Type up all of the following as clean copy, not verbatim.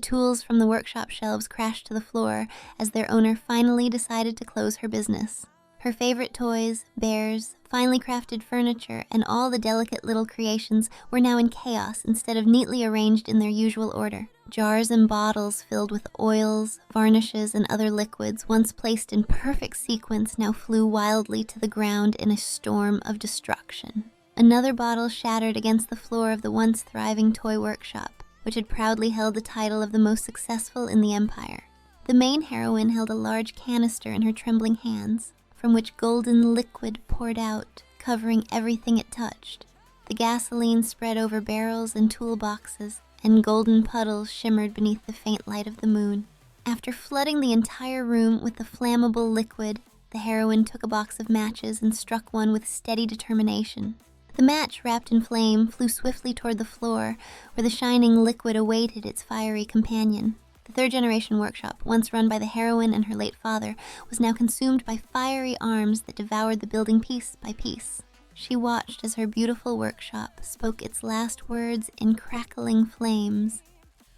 tools from the workshop shelves crashed to the floor as their owner finally decided to close her business. Her favorite toys, bears, finely crafted furniture, and all the delicate little creations were now in chaos instead of neatly arranged in their usual order. Jars and bottles filled with oils, varnishes, and other liquids, once placed in perfect sequence, now flew wildly to the ground in a storm of destruction. Another bottle shattered against the floor of the once thriving toy workshop, which had proudly held the title of the most successful in the empire. The main heroine held a large canister in her trembling hands, from which golden liquid poured out, covering everything it touched. The gasoline spread over barrels and toolboxes, and golden puddles shimmered beneath the faint light of the moon. After flooding the entire room with the flammable liquid, the heroine took a box of matches and struck one with steady determination. The match, wrapped in flame, flew swiftly toward the floor, where the shining liquid awaited its fiery companion. The third-generation workshop, once run by the heroine and her late father, was now consumed by fiery arms that devoured the building piece by piece. She watched as her beautiful workshop spoke its last words in crackling flames.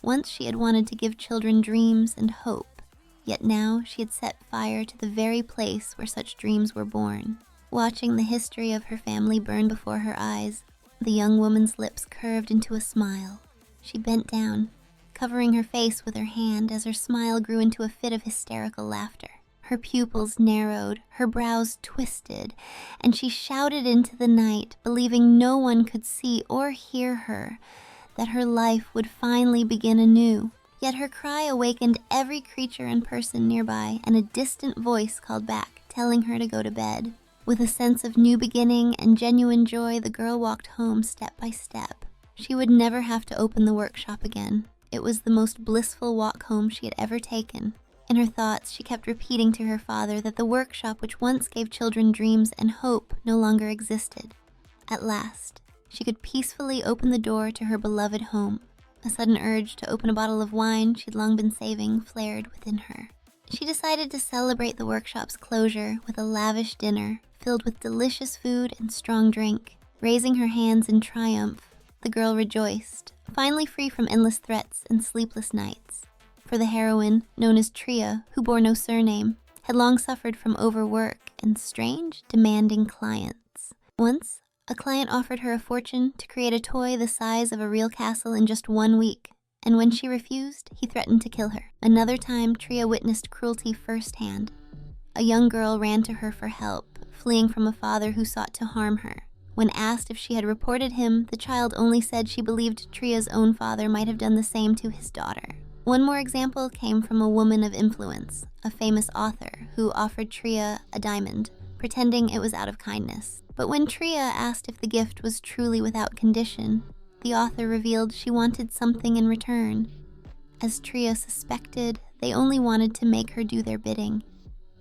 Once she had wanted to give children dreams and hope, yet now she had set fire to the very place where such dreams were born. Watching the history of her family burn before her eyes, the young woman's lips curved into a smile. She bent down, covering her face with her hand as her smile grew into a fit of hysterical laughter. Her pupils narrowed, her brows twisted, and she shouted into the night, believing no one could see or hear her, that her life would finally begin anew. Yet her cry awakened every creature and person nearby, and a distant voice called back, telling her to go to bed. With a sense of new beginning and genuine joy, the girl walked home step by step. She would never have to open the workshop again. It was the most blissful walk home she had ever taken. In her thoughts, she kept repeating to her father that the workshop which once gave children dreams and hope no longer existed. At last, she could peacefully open the door to her beloved home. A sudden urge to open a bottle of wine she'd long been saving flared within her. She decided to celebrate the workshop's closure with a lavish dinner filled with delicious food and strong drink. Raising her hands in triumph, the girl rejoiced, finally free from endless threats and sleepless nights. For the heroine, known as Tria, who bore no surname, had long suffered from overwork and strange, demanding clients. Once, a client offered her a fortune to create a toy the size of a real castle in just 1 week, and when she refused, he threatened to kill her. Another time, Tria witnessed cruelty firsthand. A young girl ran to her for help, fleeing from a father who sought to harm her. When asked if she had reported him, the child only said she believed Tria's own father might have done the same to his daughter. One more example came from a woman of influence, a famous author, who offered Tria a diamond, pretending it was out of kindness. But when Tria asked if the gift was truly without condition, the author revealed she wanted something in return. As Tria suspected, they only wanted to make her do their bidding.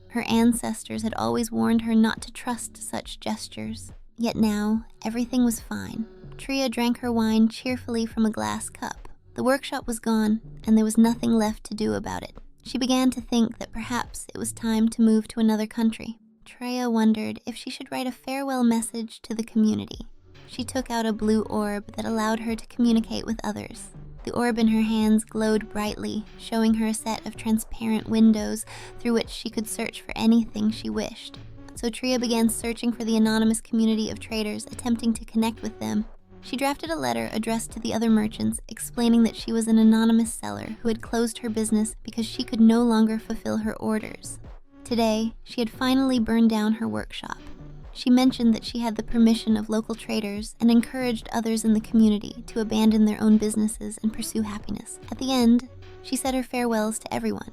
Her ancestors had always warned her not to trust such gestures. Yet now, everything was fine. Tria drank her wine cheerfully from a glass cup. The workshop was gone, and there was nothing left to do about it. She began to think that perhaps it was time to move to another country. Tria wondered if she should write a farewell message to the community. She took out a blue orb that allowed her to communicate with others. The orb in her hands glowed brightly, showing her a set of transparent windows through which she could search for anything she wished. So Tria began searching for the anonymous community of traders, attempting to connect with them. She drafted a letter addressed to the other merchants, explaining that she was an anonymous seller who had closed her business because she could no longer fulfill her orders. Today, she had finally burned down her workshop. She mentioned that she had the permission of local traders and encouraged others in the community to abandon their own businesses and pursue happiness. At the end, she said her farewells to everyone.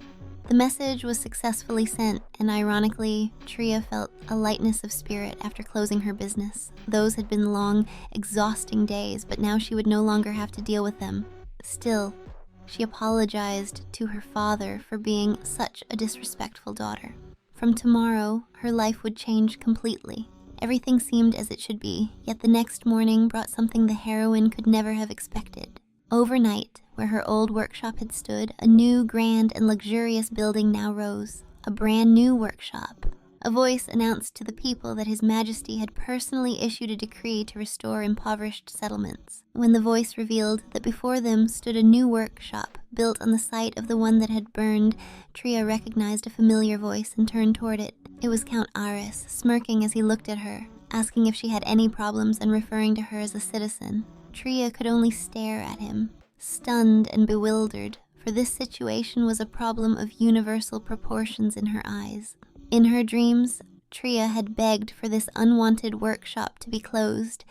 The message was successfully sent, and ironically, Tria felt a lightness of spirit after closing her business. Those had been long, exhausting days, but now she would no longer have to deal with them. Still, she apologized to her father for being such a disrespectful daughter. From tomorrow, her life would change completely. Everything seemed as it should be, yet the next morning brought something the heroine could never have expected. Overnight, where her old workshop had stood, a new, grand, and luxurious building now rose, a brand new workshop. A voice announced to the people that His Majesty had personally issued a decree to restore impoverished settlements. When the voice revealed that before them stood a new workshop, built on the site of the one that had burned, Tria recognized a familiar voice and turned toward it. It was Count Aris, smirking as he looked at her, asking if she had any problems and referring to her as a citizen. Tria could only stare at him, stunned and bewildered, for this situation was a problem of universal proportions in her eyes. In her dreams, Tria had begged for this unwanted workshop to be closed,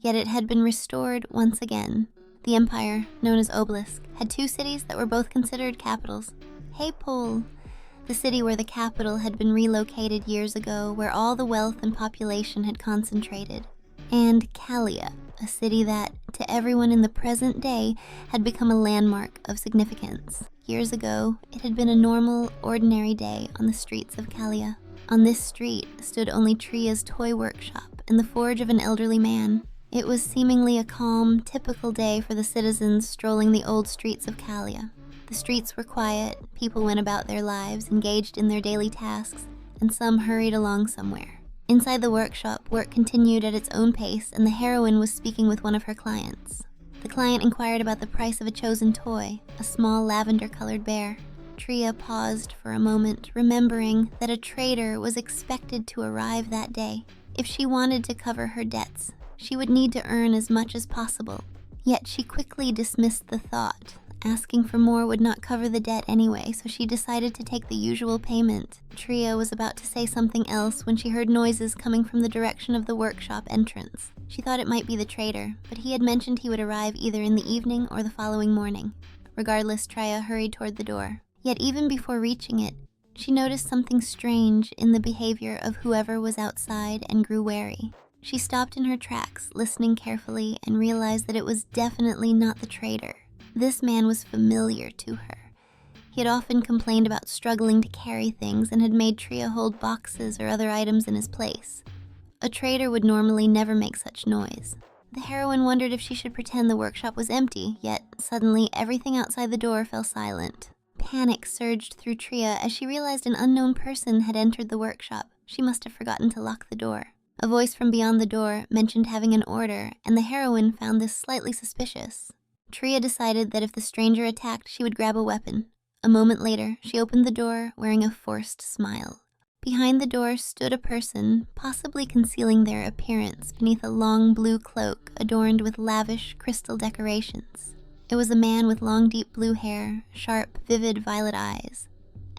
yet it had been restored once again. The empire, known as Obelisk, had 2 cities that were both considered capitals. Hey, Pole! The city where the capital had been relocated years ago, where all the wealth and population had concentrated. And Kalia, a city that, to everyone in the present day, had become a landmark of significance. Years ago, it had been a normal, ordinary day on the streets of Kalia. On this street stood only Tria's toy workshop and the forge of an elderly man. It was seemingly a calm, typical day for the citizens strolling the old streets of Kalia. The streets were quiet, people went about their lives, engaged in their daily tasks, and some hurried along somewhere. Inside the workshop, work continued at its own pace, and the heroine was speaking with one of her clients. The client inquired about the price of a chosen toy, a small lavender-colored bear. Tria paused for a moment, remembering that a trader was expected to arrive that day. If she wanted to cover her debts, she would need to earn as much as possible. Yet she quickly dismissed the thought. Asking for more would not cover the debt anyway, so she decided to take the usual payment. Tria was about to say something else when she heard noises coming from the direction of the workshop entrance. She thought it might be the trader, but he had mentioned he would arrive either in the evening or the following morning. Regardless, Tria hurried toward the door. Yet even before reaching it, she noticed something strange in the behavior of whoever was outside and grew wary. She stopped in her tracks, listening carefully, and realized that it was definitely not the trader. This man was familiar to her. He had often complained about struggling to carry things and had made Tria hold boxes or other items in his place. A trader would normally never make such noise. The heroine wondered if she should pretend the workshop was empty, yet suddenly everything outside the door fell silent. Panic surged through Tria as she realized an unknown person had entered the workshop. She must have forgotten to lock the door. A voice from beyond the door mentioned having an order, and the heroine found this slightly suspicious. Tria decided that if the stranger attacked, she would grab a weapon. A moment later, she opened the door, wearing a forced smile. Behind the door stood a person, possibly concealing their appearance beneath a long blue cloak adorned with lavish crystal decorations. It was a man with long, deep blue hair, sharp, vivid violet eyes,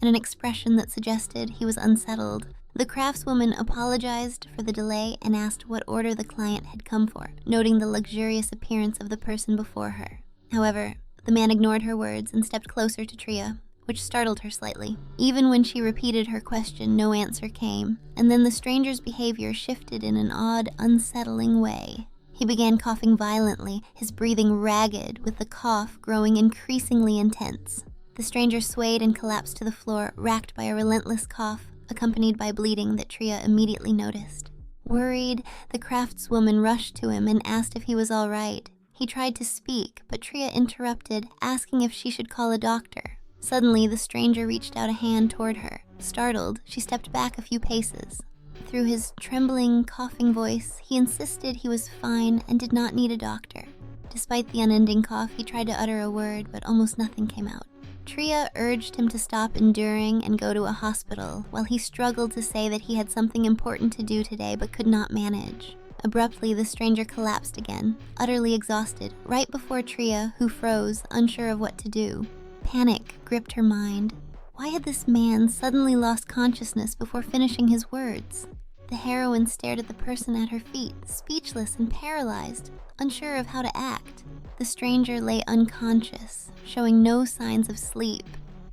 and an expression that suggested he was unsettled. The craftswoman apologized for the delay and asked what order the client had come for, noting the luxurious appearance of the person before her. However, the man ignored her words and stepped closer to Tria, which startled her slightly. Even when she repeated her question, no answer came, and then the stranger's behavior shifted in an odd, unsettling way. He began coughing violently, his breathing ragged, with the cough growing increasingly intense. The stranger swayed and collapsed to the floor, racked by a relentless cough, accompanied by bleeding that Tria immediately noticed. Worried, the craftswoman rushed to him and asked if he was all right. He tried to speak, but Tria interrupted, asking if she should call a doctor. Suddenly, the stranger reached out a hand toward her. Startled, she stepped back a few paces. Through his trembling, coughing voice, he insisted he was fine and did not need a doctor. Despite the unending cough, he tried to utter a word, but almost nothing came out. Tria urged him to stop enduring and go to a hospital, while he struggled to say that he had something important to do today but could not manage. Abruptly, the stranger collapsed again, utterly exhausted, right before Tria, who froze, unsure of what to do. Panic gripped her mind. Why had this man suddenly lost consciousness before finishing his words? The heroine stared at the person at her feet, speechless and paralyzed, unsure of how to act. The stranger lay unconscious, showing no signs of sleep,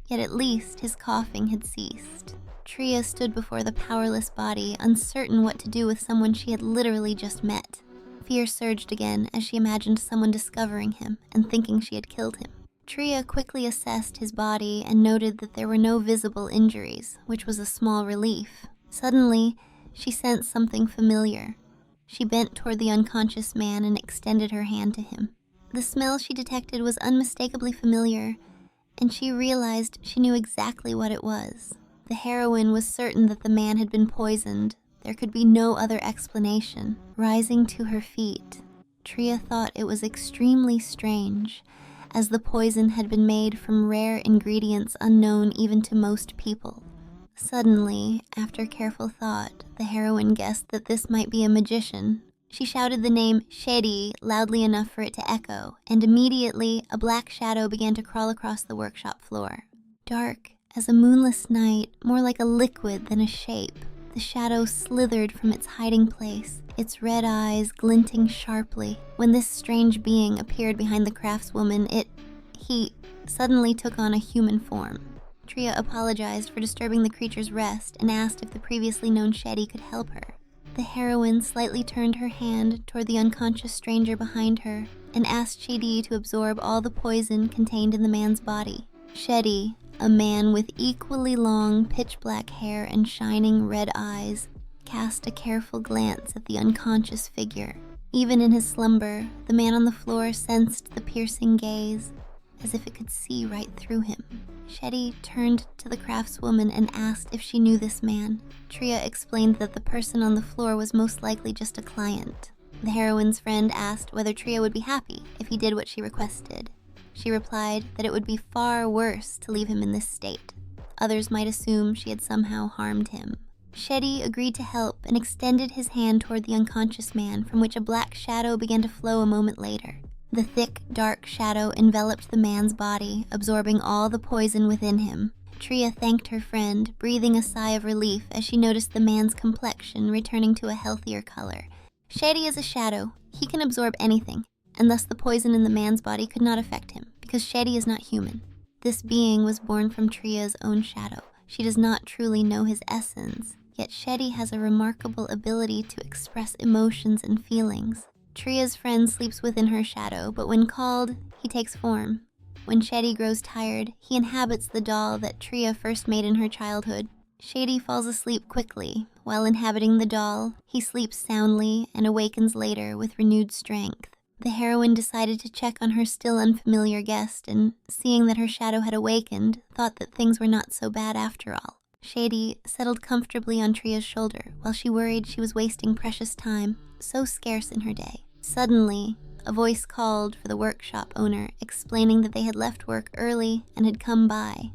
yet at least his coughing had ceased. Tria stood before the powerless body, uncertain what to do with someone she had literally just met. Fear surged again as she imagined someone discovering him and thinking she had killed him. Tria quickly assessed his body and noted that there were no visible injuries, which was a small relief. Suddenly, she sensed something familiar. She bent toward the unconscious man and extended her hand to him. The smell she detected was unmistakably familiar, and she realized she knew exactly what it was. The heroine was certain that the man had been poisoned. There could be no other explanation. Rising to her feet, Tria thought it was extremely strange, as the poison had been made from rare ingredients unknown even to most people. Suddenly, after careful thought, the heroine guessed that this might be a magician. She shouted the name Shedi loudly enough for it to echo, and immediately a black shadow began to crawl across the workshop floor. Dark as a moonless night, more like a liquid than a shape, the shadow slithered from its hiding place, its red eyes glinting sharply. When this strange being appeared behind the craftswoman, he suddenly took on a human form. Tria apologized for disturbing the creature's rest and asked if the previously known Shedi could help her. The heroine slightly turned her hand toward the unconscious stranger behind her and asked Shedi to absorb all the poison contained in the man's body. Shedi, a man with equally long, pitch-black hair and shining red eyes, cast a careful glance at the unconscious figure. Even in his slumber, the man on the floor sensed the piercing gaze, as if it could see right through him. Shedi turned to the craftswoman and asked if she knew this man. Tria explained that the person on the floor was most likely just a client. The heroine's friend asked whether Tria would be happy if he did what she requested. She replied that it would be far worse to leave him in this state. Others might assume she had somehow harmed him. Shedi agreed to help and extended his hand toward the unconscious man, from which a black shadow began to flow a moment later. The thick, dark shadow enveloped the man's body, absorbing all the poison within him. Tria thanked her friend, breathing a sigh of relief as she noticed the man's complexion returning to a healthier color. Shedi is a shadow. He can absorb anything, and thus the poison in the man's body could not affect him, because Shedi is not human. This being was born from Tria's own shadow. She does not truly know his essence, yet Shedi has a remarkable ability to express emotions and feelings. Tria's friend sleeps within her shadow, but when called, he takes form. When Shedi grows tired, he inhabits the doll that Tria first made in her childhood. Shedi falls asleep quickly. While inhabiting the doll, he sleeps soundly and awakens later with renewed strength. The heroine decided to check on her still unfamiliar guest, and seeing that her shadow had awakened, thought that things were not so bad after all. Shedi settled comfortably on Tria's shoulder, while she worried she was wasting precious time, so scarce in her day. Suddenly, a voice called for the workshop owner, explaining that they had left work early and had come by.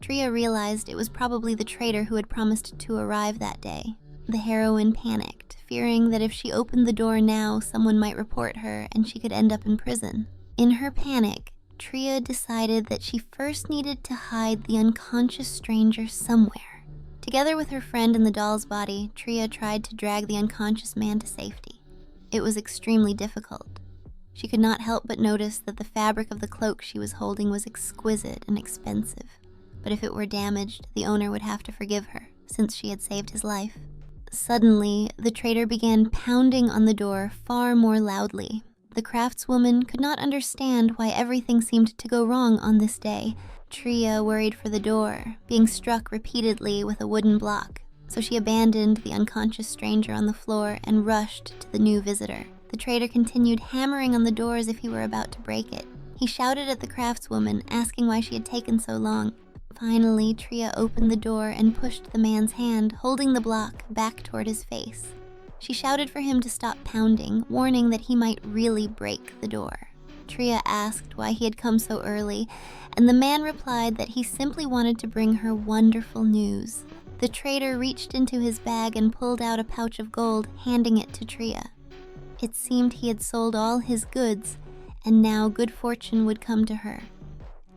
Tria realized it was probably the trader who had promised to arrive that day. The heroine panicked, fearing that if she opened the door now, someone might report her and she could end up in prison. In her panic, Tria decided that she first needed to hide the unconscious stranger somewhere. Together with her friend in the doll's body, Tria tried to drag the unconscious man to safety. It was extremely difficult. She could not help but notice that the fabric of the cloak she was holding was exquisite and expensive. But if it were damaged, the owner would have to forgive her, since she had saved his life. Suddenly, the trader began pounding on the door far more loudly. The craftswoman could not understand why everything seemed to go wrong on this day. Tria worried for the door, being struck repeatedly with a wooden block, so she abandoned the unconscious stranger on the floor and rushed to the new visitor. The trader continued hammering on the door as if he were about to break it. He shouted at the craftswoman, asking why she had taken so long. Finally, Tria opened the door and pushed the man's hand, holding the block, back toward his face. She shouted for him to stop pounding, warning that he might really break the door. Tria asked why he had come so early, and the man replied that he simply wanted to bring her wonderful news. The trader reached into his bag and pulled out a pouch of gold, handing it to Tria. It seemed he had sold all his goods, and now good fortune would come to her.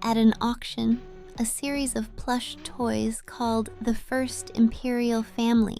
At an auction, a series of plush toys called the First Imperial Family,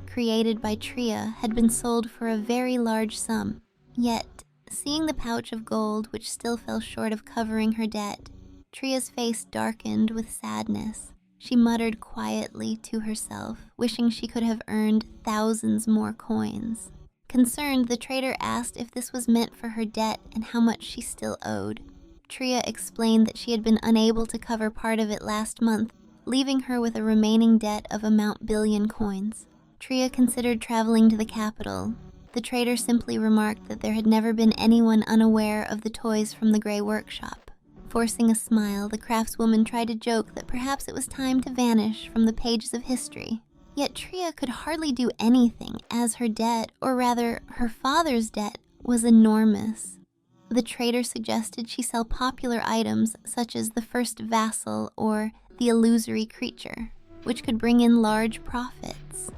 created by Tria, had been sold for a very large sum. Yet, seeing the pouch of gold which still fell short of covering her debt, Tria's face darkened with sadness. She muttered quietly to herself, wishing she could have earned thousands more coins. Concerned, the trader asked if this was meant for her debt and how much she still owed. Tria explained that she had been unable to cover part of it last month, leaving her with a remaining debt of a Mount Billion coins. Tria considered traveling to the capital. The trader simply remarked that there had never been anyone unaware of the toys from the Grey Workshop. Forcing a smile, the craftswoman tried to joke that perhaps it was time to vanish from the pages of history. Yet Tria could hardly do anything, as her debt, or rather her father's debt, was enormous. The trader suggested she sell popular items such as the first vassal or the illusory creature, which could bring in large profits.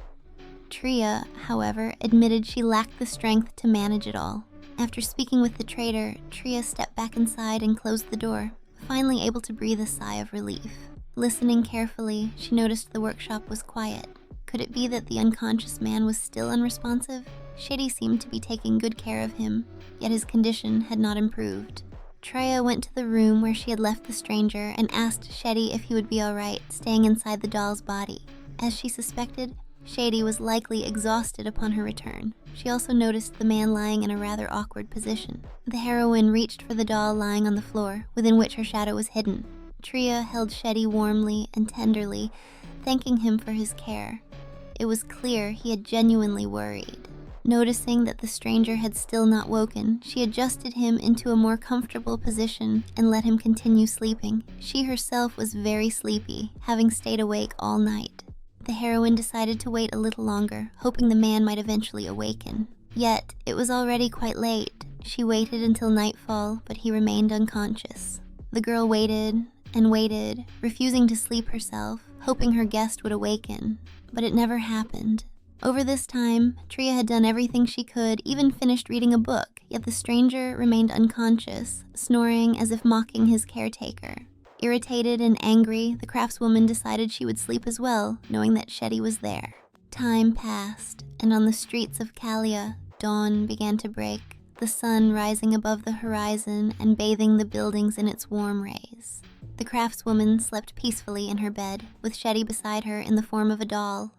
Tria, however, admitted she lacked the strength to manage it all. After speaking with the trader, Tria stepped back inside and closed the door, finally able to breathe a sigh of relief. Listening carefully, she noticed the workshop was quiet. Could it be that the unconscious man was still unresponsive? Shady seemed to be taking good care of him, yet his condition had not improved. Tria went to the room where she had left the stranger and asked Shady if he would be alright staying inside the doll's body. As she suspected, Shady was likely exhausted upon her return. She also noticed the man lying in a rather awkward position. The heroine reached for the doll lying on the floor, within which her shadow was hidden. Tria held Shady warmly and tenderly, thanking him for his care. It was clear he had genuinely worried. Noticing that the stranger had still not woken, she adjusted him into a more comfortable position and let him continue sleeping. She herself was very sleepy, having stayed awake all night. The heroine decided to wait a little longer, hoping the man might eventually awaken. Yet, it was already quite late. She waited until nightfall, but he remained unconscious. The girl waited and waited, refusing to sleep herself, hoping her guest would awaken, but it never happened. Over this time, Tria had done everything she could, even finished reading a book, yet the stranger remained unconscious, snoring as if mocking his caretaker. Irritated and angry, the craftswoman decided she would sleep as well, knowing that Shady was there. Time passed, and on the streets of Kalia, dawn began to break, the sun rising above the horizon and bathing the buildings in its warm rays. The craftswoman slept peacefully in her bed, with Shady beside her in the form of a doll.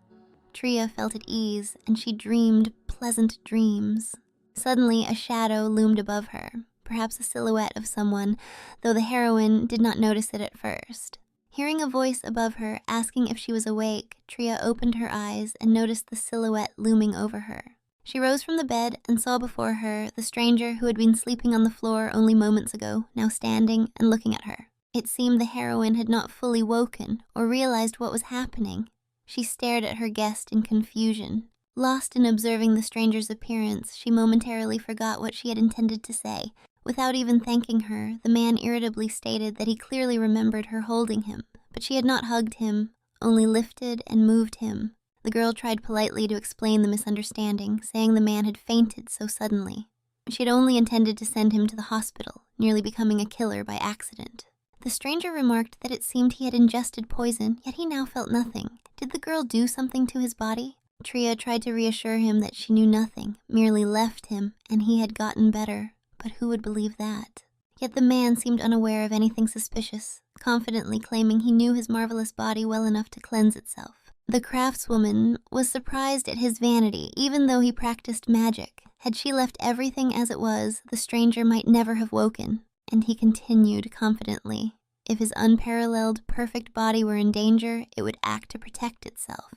Tria felt at ease, and she dreamed pleasant dreams. Suddenly, a shadow loomed above her, perhaps a silhouette of someone, though the heroine did not notice it at first. Hearing a voice above her asking if she was awake, Tria opened her eyes and noticed the silhouette looming over her. She rose from the bed and saw before her the stranger who had been sleeping on the floor only moments ago, now standing and looking at her. It seemed the heroine had not fully woken or realized what was happening. She stared at her guest in confusion. Lost in observing the stranger's appearance, she momentarily forgot what she had intended to say. Without even thanking her, the man irritably stated that he clearly remembered her holding him, but she had not hugged him, only lifted and moved him. The girl tried politely to explain the misunderstanding, saying the man had fainted so suddenly. She had only intended to send him to the hospital, nearly becoming a killer by accident. The stranger remarked that it seemed he had ingested poison, yet he now felt nothing. Did the girl do something to his body? Tria tried to reassure him that she knew nothing, merely left him, and he had gotten better. But who would believe that? Yet the man seemed unaware of anything suspicious, confidently claiming he knew his marvelous body well enough to cleanse itself. The craftswoman was surprised at his vanity, even though he practiced magic. Had she left everything as it was, the stranger might never have woken. And he continued confidently. If his unparalleled, perfect body were in danger, it would act to protect itself.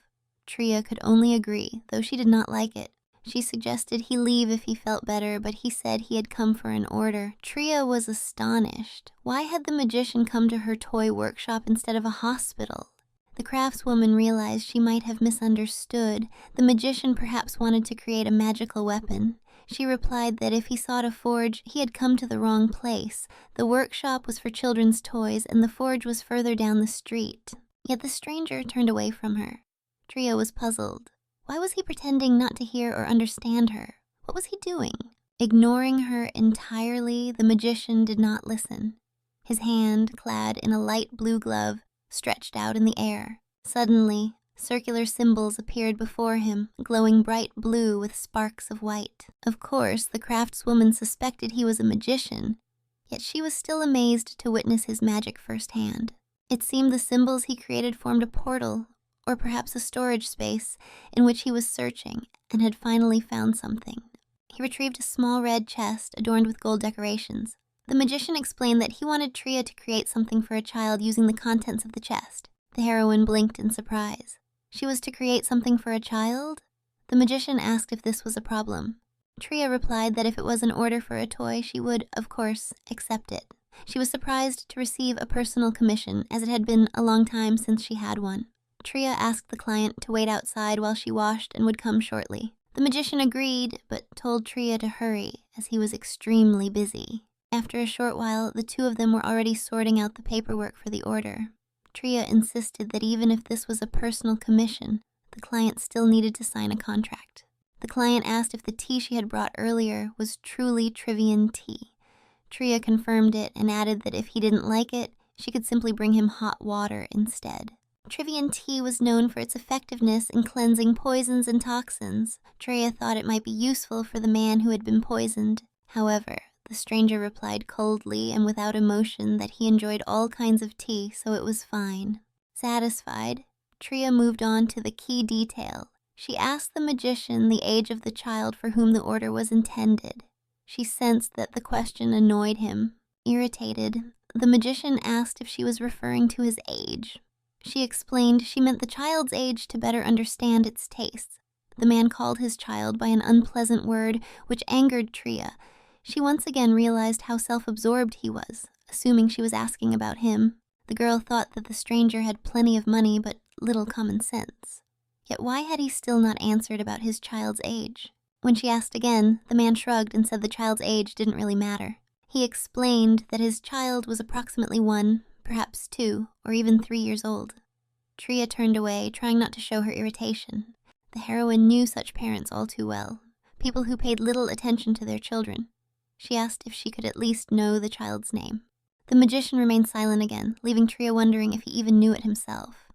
Tria could only agree, though she did not like it. She suggested he leave if he felt better, but he said he had come for an order. Tria was astonished. Why had the magician come to her toy workshop instead of a hospital? The craftswoman realized she might have misunderstood. The magician perhaps wanted to create a magical weapon. She replied that if he sought a forge, he had come to the wrong place. The workshop was for children's toys, and the forge was further down the street. Yet the stranger turned away from her. Tria was puzzled. Why was he pretending not to hear or understand her? What was he doing? Ignoring her entirely, the magician did not listen. His hand, clad in a light blue glove, stretched out in the air. Suddenly, circular symbols appeared before him, glowing bright blue with sparks of white. Of course, the craftswoman suspected he was a magician, yet she was still amazed to witness his magic firsthand. It seemed the symbols he created formed a portal, or perhaps a storage space, in which he was searching, and had finally found something. He retrieved a small red chest adorned with gold decorations. The magician explained that he wanted Tria to create something for a child using the contents of the chest. The heroine blinked in surprise. She was to create something for a child? The magician asked if this was a problem. Tria replied that if it was an order for a toy, she would, of course, accept it. She was surprised to receive a personal commission, as it had been a long time since she had one. Tria asked the client to wait outside while she washed and would come shortly. The magician agreed, but told Tria to hurry, as he was extremely busy. After a short while, the two of them were already sorting out the paperwork for the order. Tria insisted that even if this was a personal commission, the client still needed to sign a contract. The client asked if the tea she had brought earlier was truly Trivian tea. Tria confirmed it and added that if he didn't like it, she could simply bring him hot water instead. Trivian tea was known for its effectiveness in cleansing poisons and toxins. Tria thought it might be useful for the man who had been poisoned. However, the stranger replied coldly and without emotion that he enjoyed all kinds of tea, so it was fine. Satisfied, Tria moved on to the key detail. She asked the magician the age of the child for whom the order was intended. She sensed that the question annoyed him. Irritated, the magician asked if she was referring to his age. She explained she meant the child's age to better understand its tastes. The man called his child by an unpleasant word, which angered Tria. She once again realized how self-absorbed he was, assuming she was asking about him. The girl thought that the stranger had plenty of money but little common sense. Yet why had he still not answered about his child's age? When she asked again, the man shrugged and said the child's age didn't really matter. He explained that his child was approximately 1, perhaps 2, or even 3 years old. Tria turned away, trying not to show her irritation. The heroine knew such parents all too well, people who paid little attention to their children. She asked if she could at least know the child's name. The magician remained silent again, leaving Tria wondering if he even knew it himself.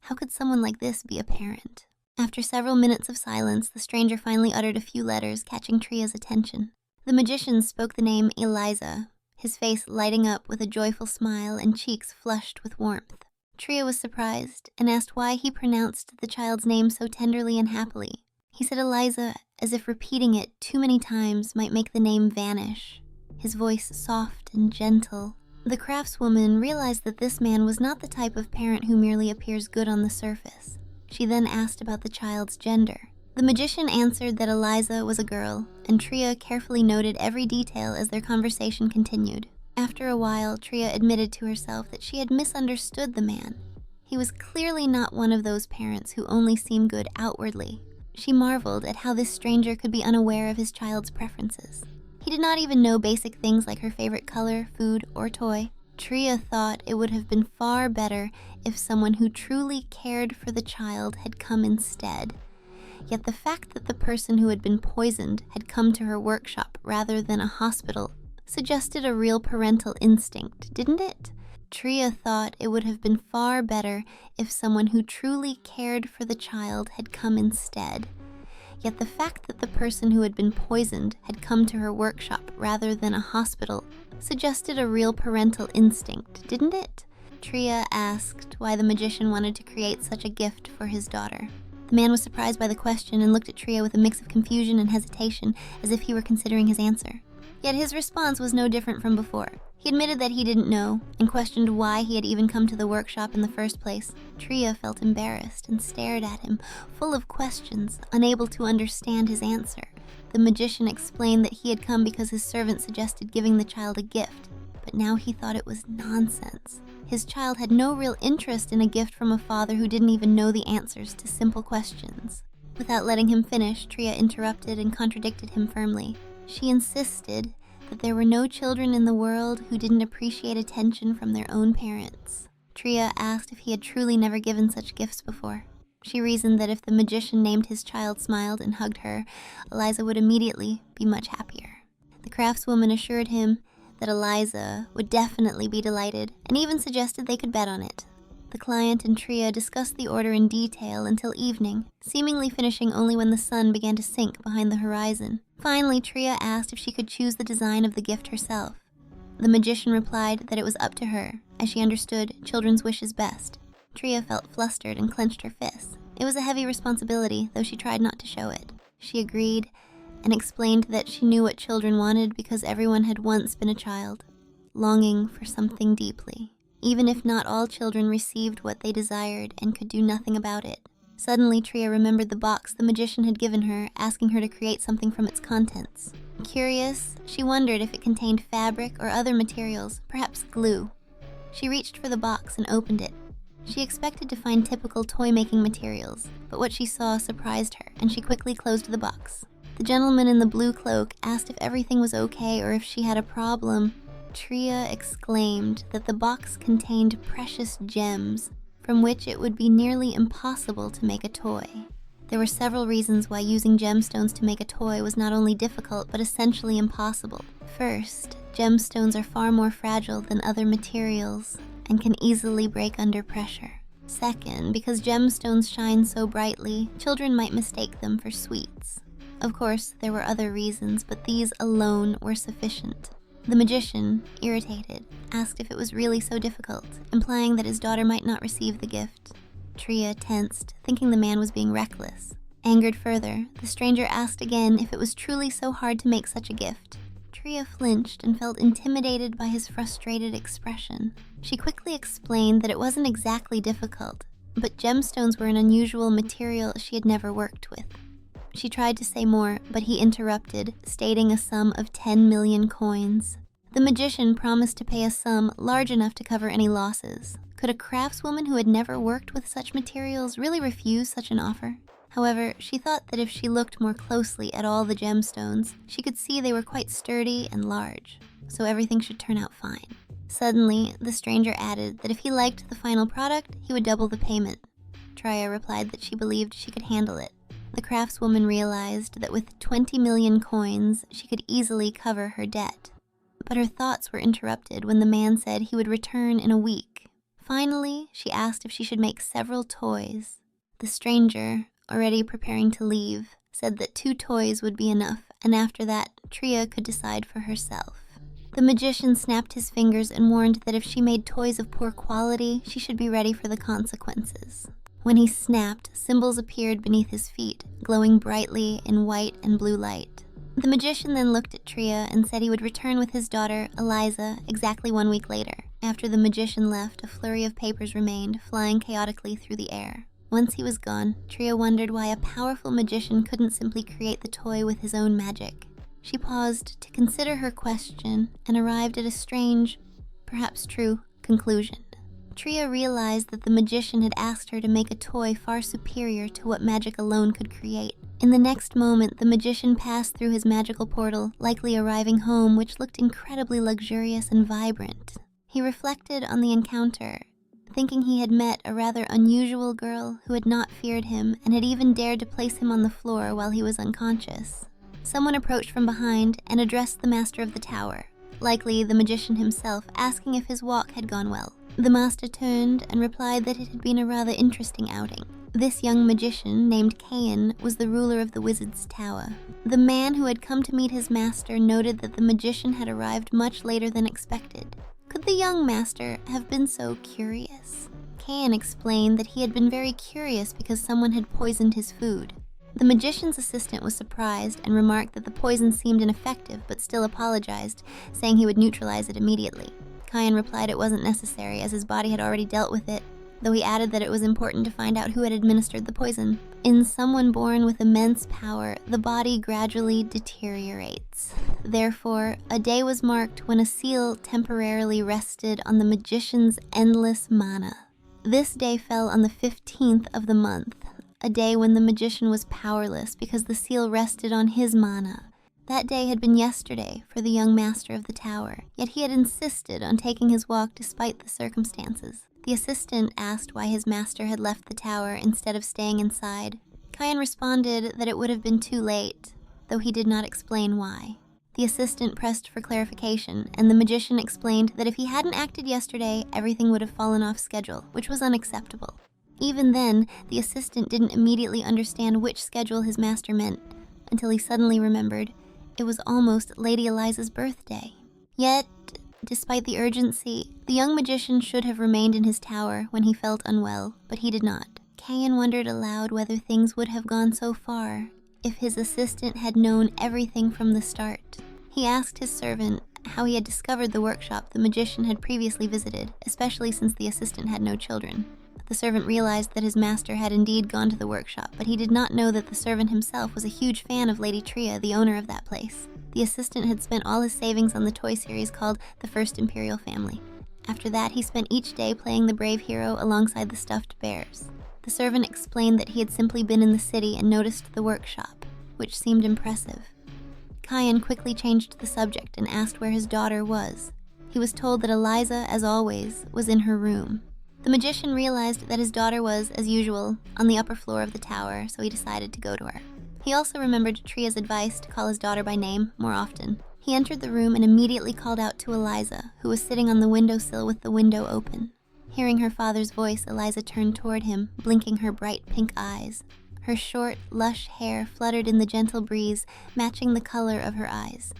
How could someone like this be a parent? After several minutes of silence, the stranger finally uttered a few letters, catching Tria's attention. The magician spoke the name Eliza, his face lighting up with a joyful smile and cheeks flushed with warmth. Tria was surprised and asked why he pronounced the child's name so tenderly and happily. He said Eliza, as if repeating it too many times might make the name vanish, his voice soft and gentle. The craftswoman realized that this man was not the type of parent who merely appears good on the surface. She then asked about the child's gender. The magician answered that Eliza was a girl, and Tria carefully noted every detail as their conversation continued. After a while, Tria admitted to herself that she had misunderstood the man. He was clearly not one of those parents who only seem good outwardly. She marveled at how this stranger could be unaware of his child's preferences. He did not even know basic things like her favorite color, food, or toy. Tria thought it would have been far better if someone who truly cared for the child had come instead. Yet the fact that the person who had been poisoned had come to her workshop rather than a hospital suggested a real parental instinct, didn't it? Tria thought it would have been far better if someone who truly cared for the child had come instead. Yet the fact that the person who had been poisoned had come to her workshop rather than a hospital suggested a real parental instinct, didn't it? Tria asked why the magician wanted to create such a gift for his daughter. The man was surprised by the question and looked at Tria with a mix of confusion and hesitation, as if he were considering his answer. Yet his response was no different from before. He admitted that he didn't know, and questioned why he had even come to the workshop in the first place. Tria felt embarrassed and stared at him, full of questions, unable to understand his answer. The magician explained that he had come because his servant suggested giving the child a gift, but now he thought it was nonsense. His child had no real interest in a gift from a father who didn't even know the answers to simple questions. Without letting him finish, Tria interrupted and contradicted him firmly. She insisted that there were no children in the world who didn't appreciate attention from their own parents. Tria asked if he had truly never given such gifts before. She reasoned that if the magician named his child smiled and hugged her, Eliza would immediately be much happier. The craftswoman assured him that Eliza would definitely be delighted, and even suggested they could bet on it. The client and Tria discussed the order in detail until evening, seemingly finishing only when the sun began to sink behind the horizon. Finally, Tria asked if she could choose the design of the gift herself. The magician replied that it was up to her, as she understood children's wishes best. Tria felt flustered and clenched her fists. It was a heavy responsibility, though she tried not to show it. She agreed, and explained that she knew what children wanted because everyone had once been a child, longing for something deeply, even if not all children received what they desired and could do nothing about it. Suddenly, Tria remembered the box the magician had given her, asking her to create something from its contents. Curious, she wondered if it contained fabric or other materials, perhaps glue. She reached for the box and opened it. She expected to find typical toy-making materials, but what she saw surprised her, and she quickly closed the box. The gentleman in the blue cloak asked if everything was okay or if she had a problem. Tria exclaimed that the box contained precious gems, from which it would be nearly impossible to make a toy. There were several reasons why using gemstones to make a toy was not only difficult but essentially impossible. First, gemstones are far more fragile than other materials and can easily break under pressure. Second, because gemstones shine so brightly, children might mistake them for sweets. Of course, there were other reasons, but these alone were sufficient. The magician, irritated, asked if it was really so difficult, implying that his daughter might not receive the gift. Tria tensed, thinking the man was being reckless. Angered further, the stranger asked again if it was truly so hard to make such a gift. Tria flinched and felt intimidated by his frustrated expression. She quickly explained that it wasn't exactly difficult, but gemstones were an unusual material she had never worked with. She tried to say more, but he interrupted, stating a sum of 10 million coins. The magician promised to pay a sum large enough to cover any losses. Could a craftswoman who had never worked with such materials really refuse such an offer? However, she thought that if she looked more closely at all the gemstones, she could see they were quite sturdy and large, so everything should turn out fine. Suddenly, the stranger added that if he liked the final product, he would double the payment. Tria replied that she believed she could handle it. The craftswoman realized that with 20 million coins, she could easily cover her debt. But her thoughts were interrupted when the man said he would return in a week. Finally, she asked if she should make several toys. The stranger, already preparing to leave, said that 2 toys would be enough, and after that, Tria could decide for herself. The magician snapped his fingers and warned that if she made toys of poor quality, she should be ready for the consequences. When he snapped, symbols appeared beneath his feet, glowing brightly in white and blue light. The magician then looked at Tria and said he would return with his daughter, Eliza, exactly 1 week later. After the magician left, a flurry of papers remained, flying chaotically through the air. Once he was gone, Tria wondered why a powerful magician couldn't simply create the toy with his own magic. She paused to consider her question and arrived at a strange, perhaps true, conclusion. Tria realized that the magician had asked her to make a toy far superior to what magic alone could create. In the next moment, the magician passed through his magical portal, likely arriving home, which looked incredibly luxurious and vibrant. He reflected on the encounter, thinking he had met a rather unusual girl who had not feared him and had even dared to place him on the floor while he was unconscious. Someone approached from behind and addressed the master of the tower, likely the magician himself, asking if his walk had gone well. The master turned and replied that it had been a rather interesting outing. This young magician, named Cain, was the ruler of the wizard's tower. The man who had come to meet his master noted that the magician had arrived much later than expected. Could the young master have been so curious? Cain explained that he had been very curious because someone had poisoned his food. The magician's assistant was surprised and remarked that the poison seemed ineffective, but still apologized, saying he would neutralize it immediately. Cain replied it wasn't necessary, as his body had already dealt with it, though he added that it was important to find out who had administered the poison. In someone born with immense power, the body gradually deteriorates. Therefore, a day was marked when a seal temporarily rested on the magician's endless mana. This day fell on the 15th of the month, a day when the magician was powerless because the seal rested on his mana. That day had been yesterday for the young master of the tower, yet he had insisted on taking his walk despite the circumstances. The assistant asked why his master had left the tower instead of staying inside. Cain responded that it would have been too late, though he did not explain why. The assistant pressed for clarification, and the magician explained that if he hadn't acted yesterday, everything would have fallen off schedule, which was unacceptable. Even then, the assistant didn't immediately understand which schedule his master meant, until he suddenly remembered it was almost Lady Eliza's birthday. Yet, despite the urgency, the young magician should have remained in his tower when he felt unwell, but he did not. Cain wondered aloud whether things would have gone so far if his assistant had known everything from the start. He asked his servant how he had discovered the workshop the magician had previously visited, especially since the assistant had no children. The servant realized that his master had indeed gone to the workshop, but he did not know that the servant himself was a huge fan of Lady Tria, the owner of that place. The assistant had spent all his savings on the toy series called The First Imperial Family. After that, he spent each day playing the brave hero alongside the stuffed bears. The servant explained that he had simply been in the city and noticed the workshop, which seemed impressive. Kyan quickly changed the subject and asked where his daughter was. He was told that Eliza, as always, was in her room. The magician realized that his daughter was, as usual, on the upper floor of the tower, so he decided to go to her. He also remembered Tria's advice to call his daughter by name more often. He entered the room and immediately called out to Eliza, who was sitting on the windowsill with the window open. Hearing her father's voice, Eliza turned toward him, blinking her bright pink eyes. Her short, lush hair fluttered in the gentle breeze, matching the color of her eyes.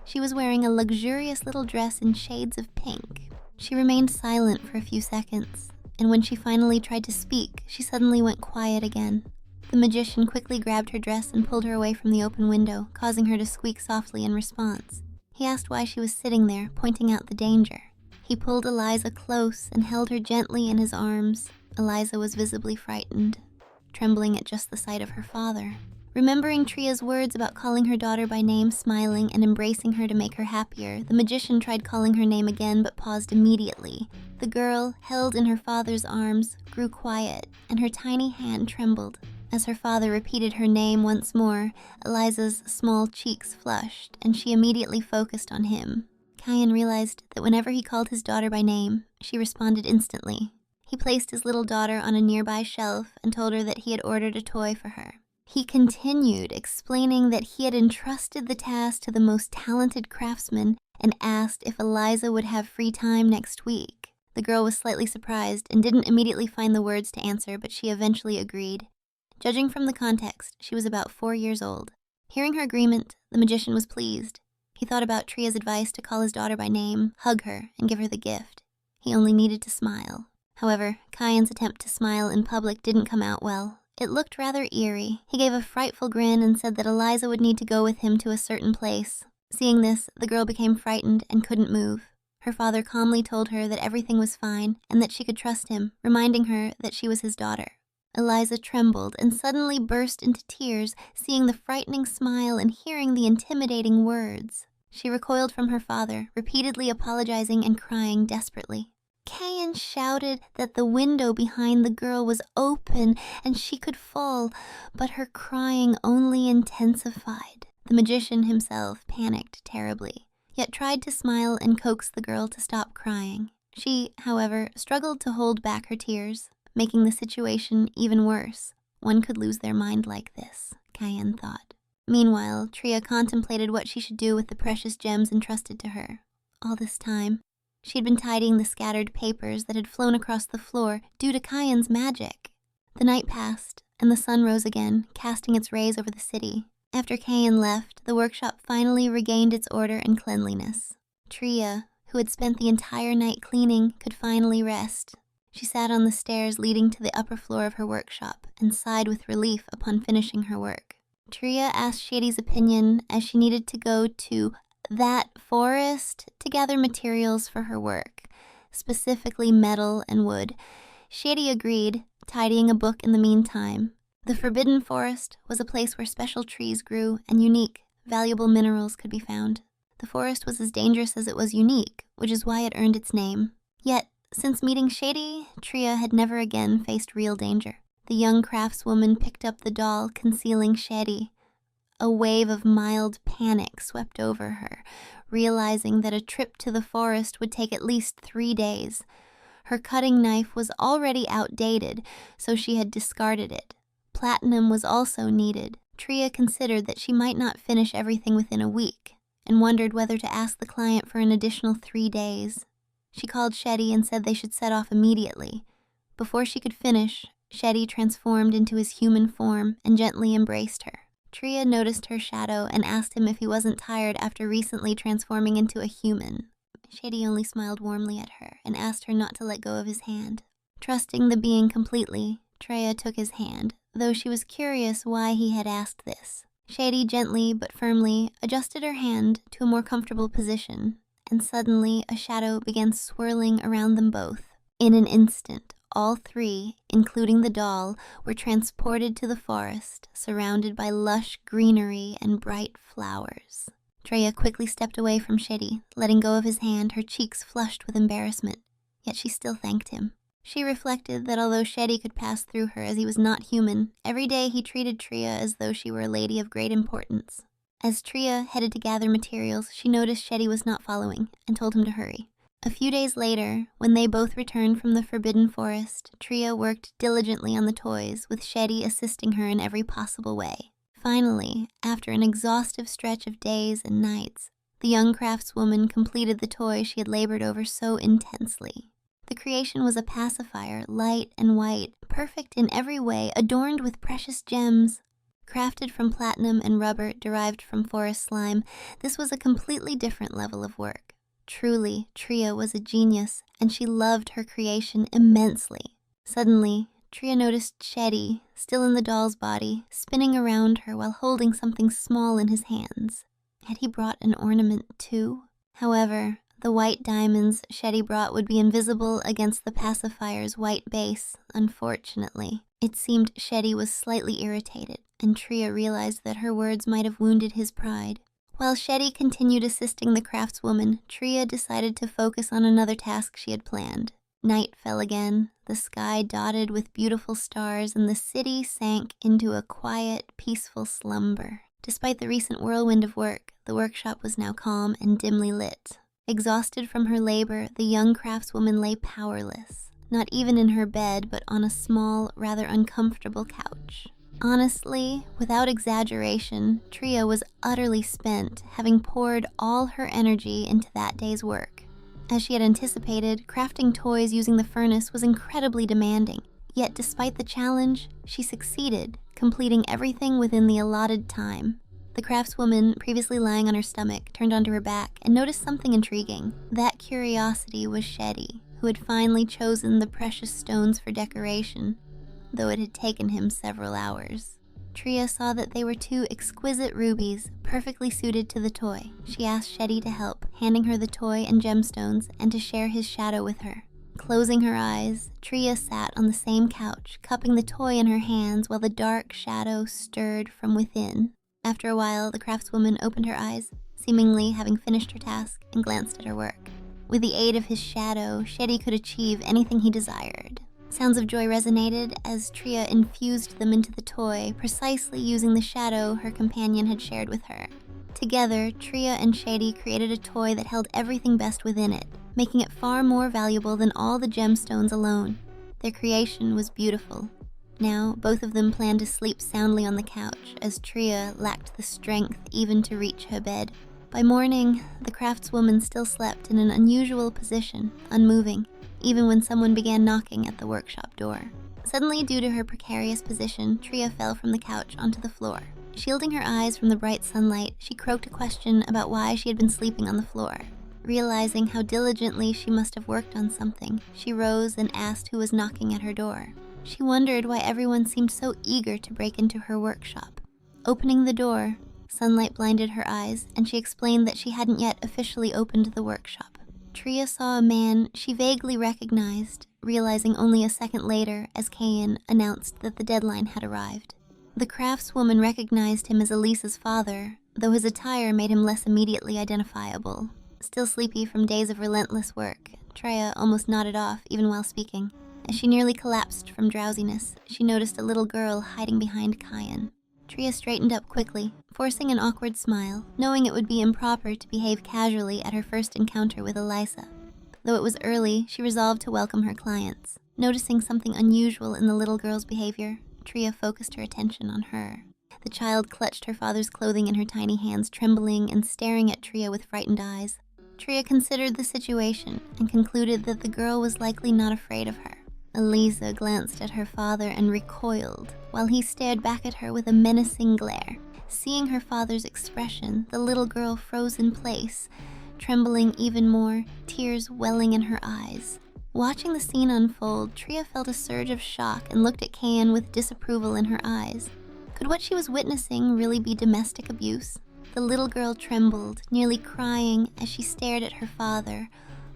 She was wearing a luxurious little dress in shades of pink. She remained silent for a few seconds, and when she finally tried to speak, she suddenly went quiet again. The magician quickly grabbed her dress and pulled her away from the open window, causing her to squeak softly in response. He asked why she was sitting there, pointing out the danger. He pulled Eliza close and held her gently in his arms. Eliza was visibly frightened, trembling at just the sight of her father. Remembering Tria's words about calling her daughter by name, smiling, and embracing her to make her happier, the magician tried calling her name again but paused immediately. The girl, held in her father's arms, grew quiet, and her tiny hand trembled. As her father repeated her name once more, Eliza's small cheeks flushed, and she immediately focused on him. Kyan realized that whenever he called his daughter by name, she responded instantly. He placed his little daughter on a nearby shelf and told her that he had ordered a toy for her. He continued, explaining that he had entrusted the task to the most talented craftsman and asked if Eliza would have free time next week. The girl was slightly surprised and didn't immediately find the words to answer, but she eventually agreed. Judging from the context, she was about 4 years old. Hearing her agreement, the magician was pleased. He thought about Tria's advice to call his daughter by name, hug her, and give her the gift. He only needed to smile. However, Kyan's attempt to smile in public didn't come out well. It looked rather eerie. He gave a frightful grin and said that Eliza would need to go with him to a certain place. Seeing this, the girl became frightened and couldn't move. Her father calmly told her that everything was fine and that she could trust him, reminding her that she was his daughter. Eliza trembled and suddenly burst into tears, seeing the frightening smile and hearing the intimidating words. She recoiled from her father, repeatedly apologizing and crying desperately. Kyan shouted that the window behind the girl was open and she could fall, but her crying only intensified. The magician himself panicked terribly, yet tried to smile and coax the girl to stop crying. She, however, struggled to hold back her tears, making the situation even worse. One could lose their mind like this, Kyan thought. Meanwhile, Tria contemplated what she should do with the precious gems entrusted to her. All this time, she had been tidying the scattered papers that had flown across the floor due to Kyan's magic. The night passed, and the sun rose again, casting its rays over the city. After Kyan left, the workshop finally regained its order and cleanliness. Tria, who had spent the entire night cleaning, could finally rest. She sat on the stairs leading to the upper floor of her workshop and sighed with relief upon finishing her work. Tria asked Shady's opinion as she needed to go to that forest to gather materials for her work, specifically metal and wood. Shady agreed, tidying a book in the meantime. The Forbidden Forest was a place where special trees grew and unique, valuable minerals could be found. The forest was as dangerous as it was unique, which is why it earned its name. Yet, since meeting Shady, Tria had never again faced real danger. The young craftswoman picked up the doll concealing Shady. A wave of mild panic swept over her, realizing that a trip to the forest would take at least 3 days. Her cutting knife was already outdated, so she had discarded it. Platinum was also needed. Tria considered that she might not finish everything within a week, and wondered whether to ask the client for an additional 3 days. She called Shetty and said they should set off immediately. Before she could finish, Shetty transformed into his human form and gently embraced her. Tria noticed her shadow and asked him if he wasn't tired after recently transforming into a human. Shady only smiled warmly at her and asked her not to let go of his hand. Trusting the being completely, Tria took his hand, though she was curious why he had asked this. Shady gently but firmly adjusted her hand to a more comfortable position, and suddenly a shadow began swirling around them both. In an instant, all three, including the doll, were transported to the forest, surrounded by lush greenery and bright flowers. Tria quickly stepped away from Shady, letting go of his hand, her cheeks flushed with embarrassment. yet she still thanked him. She reflected that although Shetty could pass through her as he was not human, every day he treated Tria as though she were a lady of great importance. As Tria headed to gather materials, she noticed Shetty was not following and told him to hurry. A few days later, when they both returned from the Forbidden Forest, Tria worked diligently on the toys, with Shetty assisting her in every possible way. Finally, after an exhaustive stretch of days and nights, the young craftswoman completed the toy she had labored over so intensely. The creation was a pacifier, light and white, perfect in every way, adorned with precious gems. Crafted from platinum and rubber derived from forest slime, this was a completely different level of work. Truly, Tria was a genius, and she loved her creation immensely. Suddenly, Tria noticed Shetty, still in the doll's body, spinning around her while holding something small in his hands. Had he brought an ornament too? However, the white diamonds Shetty brought would be invisible against the pacifier's white base, unfortunately. It seemed Shetty was slightly irritated, and Tria realized that her words might have wounded his pride. While Shetty continued assisting the craftswoman, Tria decided to focus on another task she had planned. Night fell again, the sky dotted with beautiful stars, and the city sank into a quiet, peaceful slumber. Despite the recent whirlwind of work, the workshop was now calm and dimly lit. Exhausted from her labor, the young craftswoman lay powerless, not even in her bed, but on a small, rather uncomfortable couch. Honestly, without exaggeration, Tria was utterly spent, having poured all her energy into that day's work. As she had anticipated, crafting toys using the furnace was incredibly demanding. Yet despite the challenge, she succeeded, completing everything within the allotted time. The craftswoman, previously lying on her stomach, turned onto her back and noticed something intriguing. That curiosity was Shetty, who had finally chosen the precious stones for decoration, though it had taken him several hours. Tria saw that they were two exquisite rubies, perfectly suited to the toy. She asked Shetty to help, handing her the toy and gemstones, and to share his shadow with her. Closing her eyes, Tria sat on the same couch, cupping the toy in her hands while the dark shadow stirred from within. After a while, the craftswoman opened her eyes, seemingly having finished her task, and glanced at her work. With the aid of his shadow, Shetty could achieve anything he desired. Sounds of joy resonated as Tria infused them into the toy, precisely using the shadow her companion had shared with her. Together, Tria and Shetty created a toy that held everything best within it, making it far more valuable than all the gemstones alone. Their creation was beautiful. Now, both of them planned to sleep soundly on the couch, as Tria lacked the strength even to reach her bed. By morning, the craftswoman still slept in an unusual position, unmoving, even when someone began knocking at the workshop door. Suddenly, due to her precarious position, Tria fell from the couch onto the floor. Shielding her eyes from the bright sunlight, she croaked a question about why she had been sleeping on the floor. Realizing how diligently she must have worked on something, she rose and asked who was knocking at her door. She wondered why everyone seemed so eager to break into her workshop. Opening the door, sunlight blinded her eyes, and she explained that she hadn't yet officially opened the workshop. Tria saw a man she vaguely recognized, realizing only a second later as Kayan announced that the deadline had arrived. The craftswoman recognized him as Elisa's father, though his attire made him less immediately identifiable. Still sleepy from days of relentless work, Tria almost nodded off even while speaking. As she nearly collapsed from drowsiness, she noticed a little girl hiding behind Kayan. Tria straightened up quickly, forcing an awkward smile, knowing it would be improper to behave casually at her first encounter with Elisa. Though it was early, she resolved to welcome her clients. Noticing something unusual in the little girl's behavior, Tria focused her attention on her. The child clutched her father's clothing in her tiny hands, trembling and staring at Tria with frightened eyes. Tria considered the situation and concluded that the girl was likely not afraid of her. Elisa glanced at her father and recoiled, while he stared back at her with a menacing glare. Seeing her father's expression, the little girl froze in place, trembling even more, tears welling in her eyes. Watching the scene unfold, Tria felt a surge of shock and looked at Kayan with disapproval in her eyes. Could what she was witnessing really be domestic abuse? The little girl trembled, nearly crying as she stared at her father,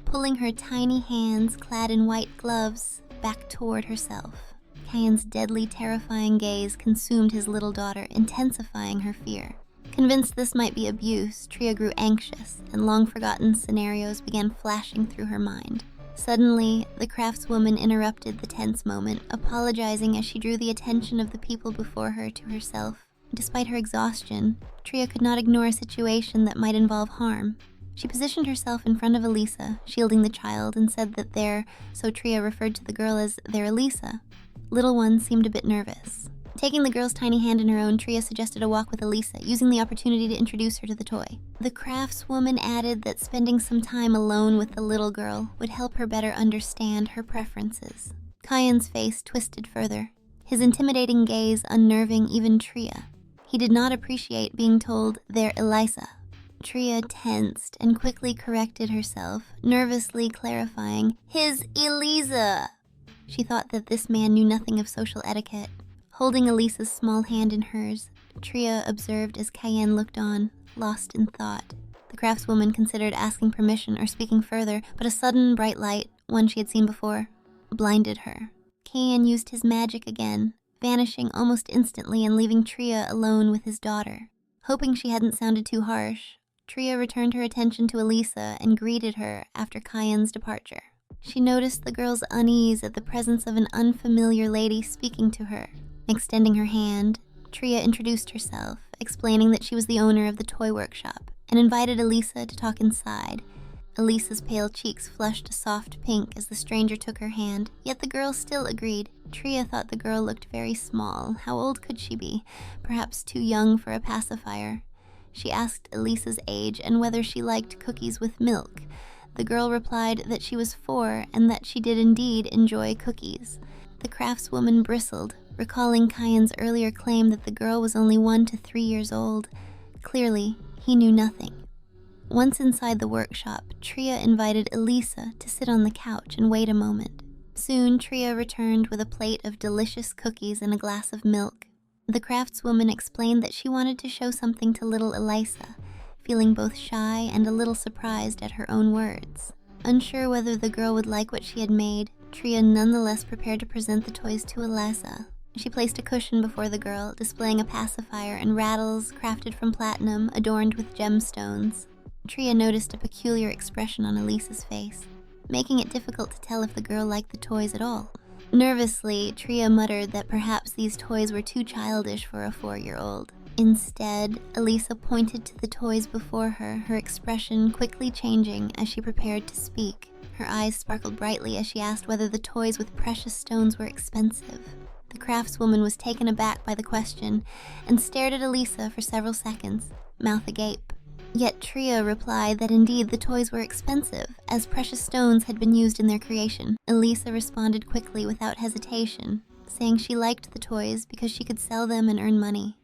pulling her tiny hands, clad in white gloves, back toward herself. Kayan's deadly, terrifying gaze consumed his little daughter, intensifying her fear. Convinced this might be abuse, Tria grew anxious, and long-forgotten scenarios began flashing through her mind. Suddenly, the craftswoman interrupted the tense moment, apologizing as she drew the attention of the people before her to herself. Despite her exhaustion, Tria could not ignore a situation that might involve harm. She positioned herself in front of Elisa, shielding the child, and said that so Tria referred to the girl as their Elisa. Little one seemed a bit nervous. Taking the girl's tiny hand in her own, Tria suggested a walk with Elisa, using the opportunity to introduce her to the toy. The craftswoman added that spending some time alone with the little girl would help her better understand her preferences. Kyan's face twisted further, his intimidating gaze unnerving even Tria. He did not appreciate being told their Elisa. Tria tensed and quickly corrected herself, nervously clarifying, his Elisa. She thought that this man knew nothing of social etiquette. Holding Elisa's small hand in hers, Tria observed as Kyan looked on, lost in thought. The craftswoman considered asking permission or speaking further, but a sudden bright light, one she had seen before, blinded her. Kyan used his magic again, vanishing almost instantly and leaving Tria alone with his daughter. Hoping she hadn't sounded too harsh, Tria returned her attention to Elisa and greeted her after Kyan's departure. She noticed the girl's unease at the presence of an unfamiliar lady speaking to her. Extending her hand, Tria introduced herself, explaining that she was the owner of the toy workshop, and invited Elisa to talk inside. Elisa's pale cheeks flushed a soft pink as the stranger took her hand, yet the girl still agreed. Tria thought the girl looked very small. How old could she be? Perhaps too young for a pacifier. She asked Elisa's age and whether she liked cookies with milk. The girl replied that she was 4 and that she did indeed enjoy cookies. The craftswoman bristled, recalling Kyan's earlier claim that the girl was only 1 to 3 years old. Clearly, he knew nothing. Once inside the workshop, Tria invited Elisa to sit on the couch and wait a moment. Soon, Tria returned with a plate of delicious cookies and a glass of milk. The craftswoman explained that she wanted to show something to little Elisa, feeling both shy and a little surprised at her own words. Unsure whether the girl would like what she had made, Tria nonetheless prepared to present the toys to Elisa. She placed a cushion before the girl, displaying a pacifier and rattles crafted from platinum adorned with gemstones. Tria noticed a peculiar expression on Elisa's face, making it difficult to tell if the girl liked the toys at all. Nervously, Tria muttered that perhaps these toys were too childish for a 4-year-old. Instead, Elisa pointed to the toys before her, her expression quickly changing as she prepared to speak. Her eyes sparkled brightly as she asked whether the toys with precious stones were expensive. The craftswoman was taken aback by the question and stared at Elisa for several seconds, mouth agape. Yet Tria replied that indeed the toys were expensive, as precious stones had been used in their creation. Elisa responded quickly without hesitation, saying she liked the toys because she could sell them and earn money.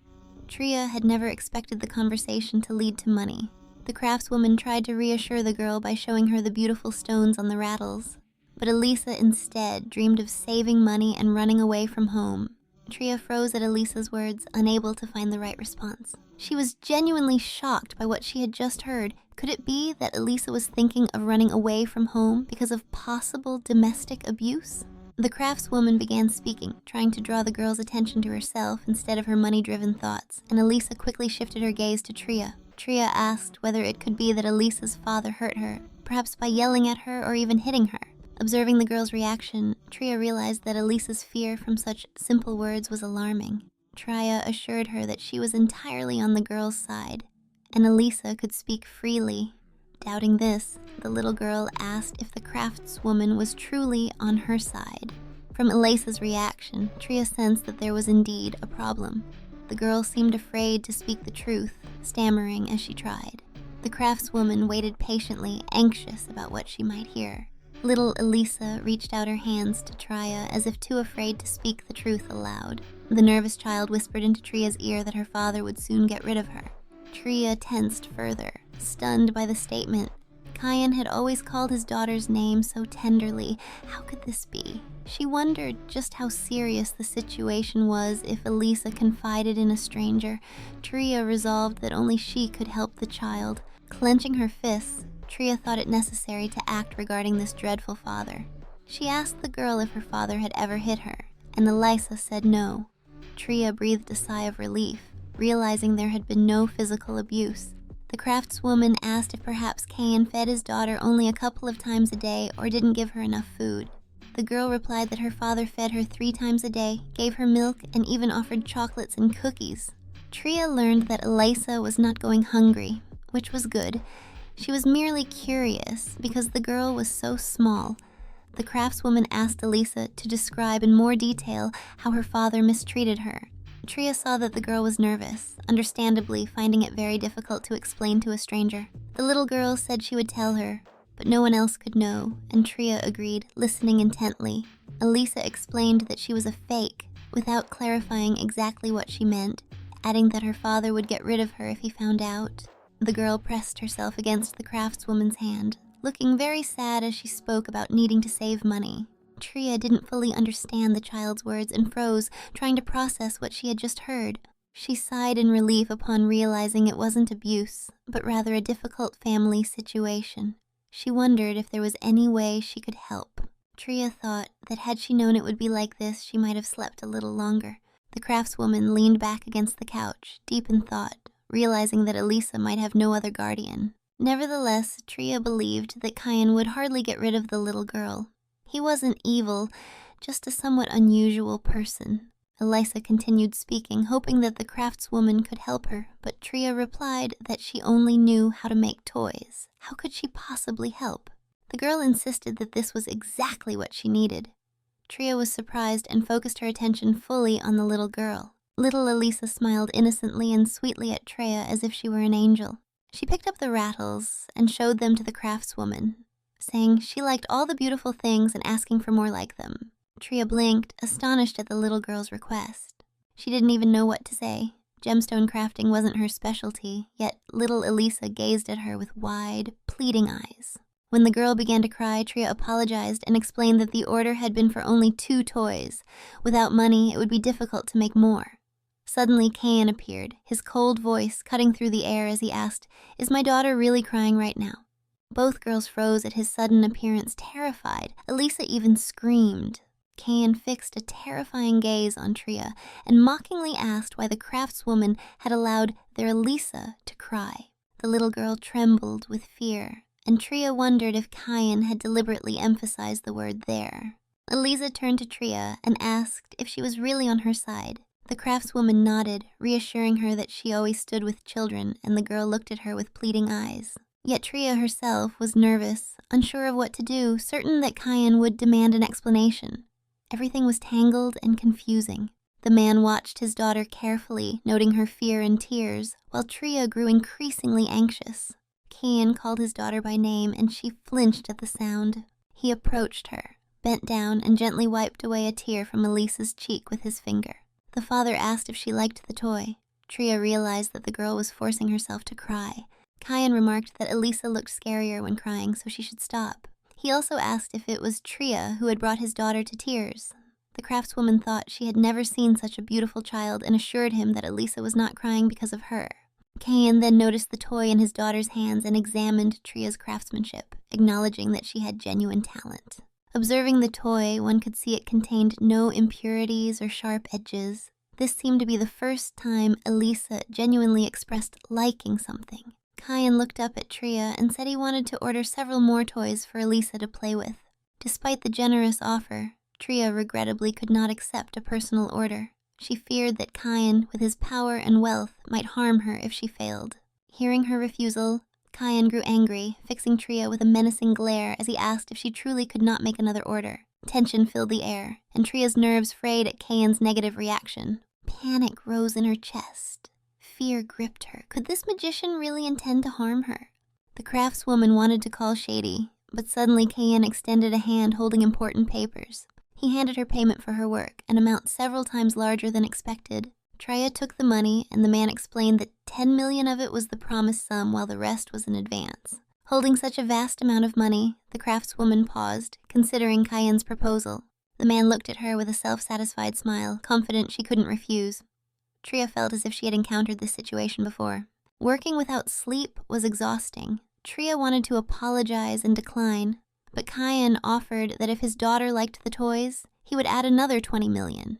Tria had never expected the conversation to lead to money. The craftswoman tried to reassure the girl by showing her the beautiful stones on the rattles, but Elisa instead dreamed of saving money and running away from home. Tria froze at Elisa's words, unable to find the right response. She was genuinely shocked by what she had just heard. Could it be that Elisa was thinking of running away from home because of possible domestic abuse? The craftswoman began speaking, trying to draw the girl's attention to herself instead of her money-driven thoughts, and Elisa quickly shifted her gaze to Tria. Tria asked whether it could be that Elisa's father hurt her, perhaps by yelling at her or even hitting her. Observing the girl's reaction, Tria realized that Elisa's fear from such simple words was alarming. Tria assured her that she was entirely on the girl's side, and Elisa could speak freely. Doubting this, the little girl asked if the craftswoman was truly on her side. From Elisa's reaction, Tria sensed that there was indeed a problem. The girl seemed afraid to speak the truth, stammering as she tried. The craftswoman waited patiently, anxious about what she might hear. Little Elisa reached out her hands to Tria as if too afraid to speak the truth aloud. The nervous child whispered into Tria's ear that her father would soon get rid of her. Tria tensed further, stunned by the statement. Kyan had always called his daughter's name so tenderly. How could this be? She wondered just how serious the situation was if Elisa confided in a stranger. Tria resolved that only she could help the child. Clenching her fists, Tria thought it necessary to act regarding this dreadful father. She asked the girl if her father had ever hit her, and Elisa said no. Tria breathed a sigh of relief, realizing there had been no physical abuse. The craftswoman asked if perhaps Cain fed his daughter only a couple of times a day or didn't give her enough food. The girl replied that her father fed her 3 times a day, gave her milk, and even offered chocolates and cookies. Tria learned that Elisa was not going hungry, which was good. She was merely curious because the girl was so small. The craftswoman asked Elisa to describe in more detail how her father mistreated her. Tria saw that the girl was nervous, understandably finding it very difficult to explain to a stranger. The little girl said she would tell her, but no one else could know, and Tria agreed, listening intently. Elisa explained that she was a fake, without clarifying exactly what she meant, adding that her father would get rid of her if he found out. The girl pressed herself against the craftswoman's hand, looking very sad as she spoke about needing to save money. Tria didn't fully understand the child's words and froze, trying to process what she had just heard. She sighed in relief upon realizing it wasn't abuse, but rather a difficult family situation. She wondered if there was any way she could help. Tria thought that had she known it would be like this, she might have slept a little longer. The craftswoman leaned back against the couch, deep in thought, realizing that Elisa might have no other guardian. Nevertheless, Tria believed that Cain would hardly get rid of the little girl. He wasn't evil, just a somewhat unusual person. Elisa continued speaking, hoping that the craftswoman could help her, but Tria replied that she only knew how to make toys. How could she possibly help? The girl insisted that this was exactly what she needed. Tria was surprised and focused her attention fully on the little girl. Little Elisa smiled innocently and sweetly at Tria as if she were an angel. She picked up the rattles and showed them to the craftswoman, saying she liked all the beautiful things and asking for more like them. Tria blinked, astonished at the little girl's request. She didn't even know what to say. Gemstone crafting wasn't her specialty, yet little Elisa gazed at her with wide, pleading eyes. When the girl began to cry, Tria apologized and explained that the order had been for only 2 toys. Without money, it would be difficult to make more. Suddenly, Cain appeared, his cold voice cutting through the air as he asked, "Is my daughter really crying right now?" Both girls froze at his sudden appearance, terrified. Elisa even screamed. Cain fixed a terrifying gaze on Tria and mockingly asked why the craftswoman had allowed their Elisa to cry. The little girl trembled with fear, and Tria wondered if Cain had deliberately emphasized the word "there." Elisa turned to Tria and asked if she was really on her side. The craftswoman nodded, reassuring her that she always stood with children, and the girl looked at her with pleading eyes. Yet Tria herself was nervous, unsure of what to do, certain that Cain would demand an explanation. Everything was tangled and confusing. The man watched his daughter carefully, noting her fear and tears, while Tria grew increasingly anxious. Cain called his daughter by name, and she flinched at the sound. He approached her, bent down, and gently wiped away a tear from Elisa's cheek with his finger. The father asked if she liked the toy. Tria realized that the girl was forcing herself to cry. Cain remarked that Elisa looked scarier when crying, so she should stop. He also asked if it was Tria who had brought his daughter to tears. The craftswoman thought she had never seen such a beautiful child and assured him that Elisa was not crying because of her. Cain then noticed the toy in his daughter's hands and examined Tria's craftsmanship, acknowledging that she had genuine talent. Observing the toy, one could see it contained no impurities or sharp edges. This seemed to be the first time Elisa genuinely expressed liking something. Cain looked up at Tria and said he wanted to order several more toys for Elisa to play with. Despite the generous offer, Tria regrettably could not accept a personal order. She feared that Cain, with his power and wealth, might harm her if she failed. Hearing her refusal, Cain grew angry, fixing Tria with a menacing glare as he asked if she truly could not make another order. Tension filled the air, and Tria's nerves frayed at Cain's negative reaction. Panic rose in her chest. Fear gripped her. Could this magician really intend to harm her? The craftswoman wanted to call shady, but suddenly Cain extended a hand holding important papers. He handed her payment for her work, an amount several times larger than expected. Tria took the money, and the man explained that 10 million of it was the promised sum while the rest was in advance. Holding such a vast amount of money, the craftswoman paused, considering Cain's proposal. The man looked at her with a self-satisfied smile, confident she couldn't refuse. Tria felt as if she had encountered this situation before. Working without sleep was exhausting. Tria wanted to apologize and decline, but Cain offered that if his daughter liked the toys, he would add another 20 million.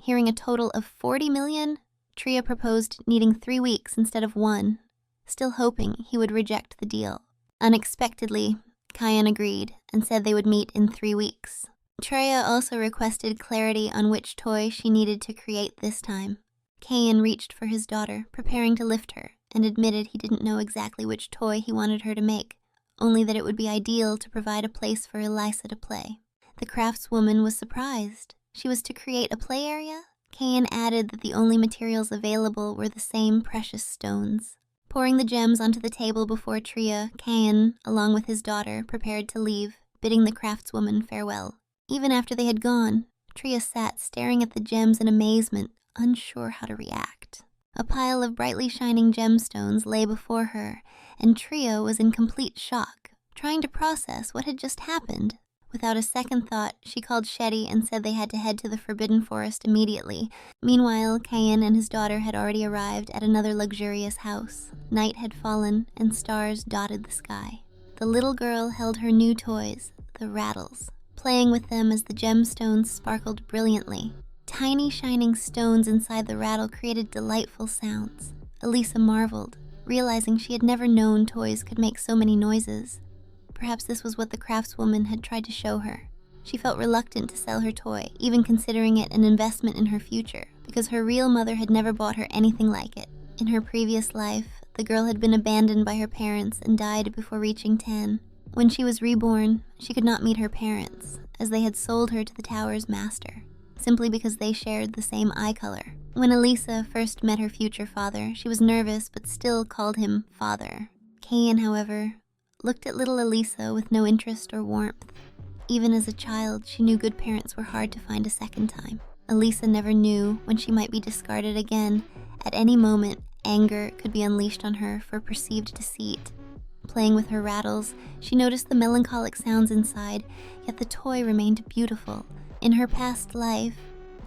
Hearing a total of 40 million, Tria proposed needing 3 weeks instead of 1. still hoping he would reject the deal. Unexpectedly, Kayan agreed and said they would meet in 3 weeks. Tria also requested clarity on which toy she needed to create this time. Kayan reached for his daughter, preparing to lift her, and admitted he didn't know exactly which toy he wanted her to make, only that it would be ideal to provide a place for Elisa to play. The craftswoman was surprised. She was to create a play area? Kayan added that the only materials available were the same precious stones. Pouring the gems onto the table before Tria, Kayan, along with his daughter, prepared to leave, bidding the craftswoman farewell. Even after they had gone, Tria sat staring at the gems in amazement, unsure how to react. A pile of brightly shining gemstones lay before her, and Tria was in complete shock, trying to process what had just happened. Without a second thought, she called Shetty and said they had to head to the Forbidden Forest immediately. Meanwhile, Kayan and his daughter had already arrived at another luxurious house. Night had fallen, and stars dotted the sky. The little girl held her new toys, the rattles, playing with them as the gemstones sparkled brilliantly. Tiny shining stones inside the rattle created delightful sounds. Elisa marveled, realizing she had never known toys could make so many noises. Perhaps this was what the craftswoman had tried to show her. She felt reluctant to sell her toy, even considering it an investment in her future, because her real mother had never bought her anything like it. In her previous life, the girl had been abandoned by her parents and died before reaching 10. When she was reborn, she could not meet her parents, as they had sold her to the tower's master, simply because they shared the same eye color. When Elisa first met her future father, she was nervous but still called him father. Kayan, however, looked at little Elisa with no interest or warmth. Even as a child, she knew good parents were hard to find a second time. Elisa never knew when she might be discarded again. At any moment, anger could be unleashed on her for perceived deceit. Playing with her rattles, she noticed the melancholic sounds inside, yet the toy remained beautiful. In her past life,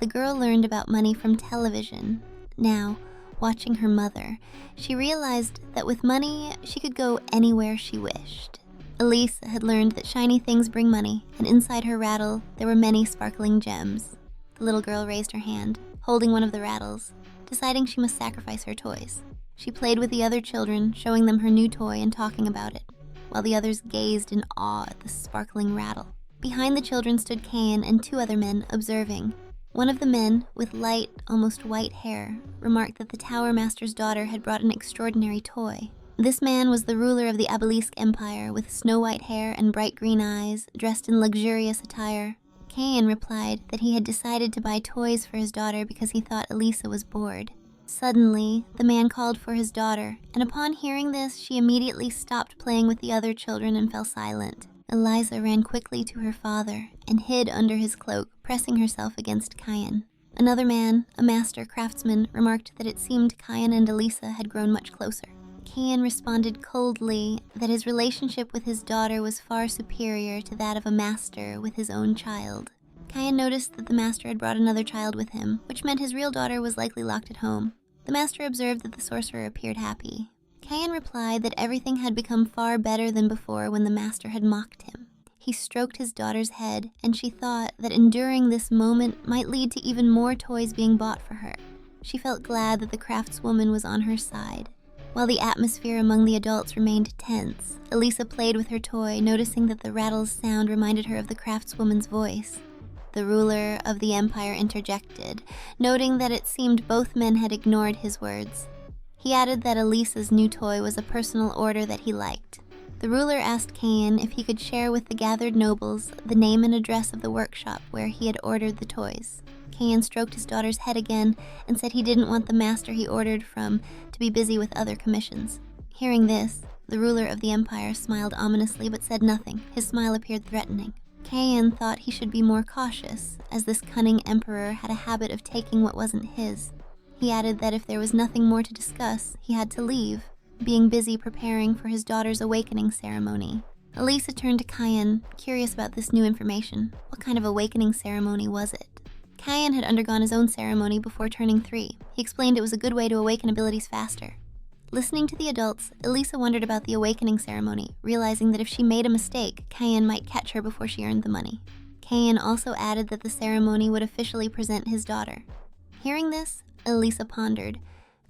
the girl learned about money from television. Now, watching her mother, she realized that with money, she could go anywhere she wished. Elisa had learned that shiny things bring money, and inside her rattle, there were many sparkling gems. The little girl raised her hand, holding one of the rattles, deciding she must sacrifice her toys. She played with the other children, showing them her new toy and talking about it, while the others gazed in awe at the sparkling rattle. Behind the children stood Kayan and 2 other men, observing. One of the men, with light, almost white hair, remarked that the Tower Master's daughter had brought an extraordinary toy. This man was the ruler of the Obelisk Empire, with snow-white hair and bright green eyes, dressed in luxurious attire. Kayan replied that he had decided to buy toys for his daughter because he thought Elisa was bored. Suddenly, the man called for his daughter, and upon hearing this, she immediately stopped playing with the other children and fell silent. Eliza ran quickly to her father and hid under his cloak, pressing herself against Kayan. Another man, a master craftsman, remarked that it seemed Kayan and Elisa had grown much closer. Kayan responded coldly that his relationship with his daughter was far superior to that of a master with his own child. Kayan noticed that the master had brought another child with him, which meant his real daughter was likely locked at home. The master observed that the sorcerer appeared happy. Kayan replied that everything had become far better than before when the master had mocked him. He stroked his daughter's head, and she thought that enduring this moment might lead to even more toys being bought for her. She felt glad that the craftswoman was on her side. While the atmosphere among the adults remained tense, Elisa played with her toy, noticing that the rattle's sound reminded her of the craftswoman's voice. The ruler of the empire interjected, noting that it seemed both men had ignored his words. He added that Elisa's new toy was a personal order that he liked. The ruler asked Kayan if he could share with the gathered nobles the name and address of the workshop where he had ordered the toys. Kayan stroked his daughter's head again and said he didn't want the master he ordered from to be busy with other commissions. Hearing this, the ruler of the empire smiled ominously but said nothing. His smile appeared threatening. Kayan thought he should be more cautious, as this cunning emperor had a habit of taking what wasn't his. He added that if there was nothing more to discuss, he had to leave, being busy preparing for his daughter's awakening ceremony. Elisa turned to Kayan, curious about this new information. What kind of awakening ceremony was it? Kayan had undergone his own ceremony before turning 3. He explained it was a good way to awaken abilities faster. Listening to the adults, Elisa wondered about the awakening ceremony, realizing that if she made a mistake, Kayan might catch her before she earned the money. Kayan also added that the ceremony would officially present his daughter. Hearing this, Elisa pondered.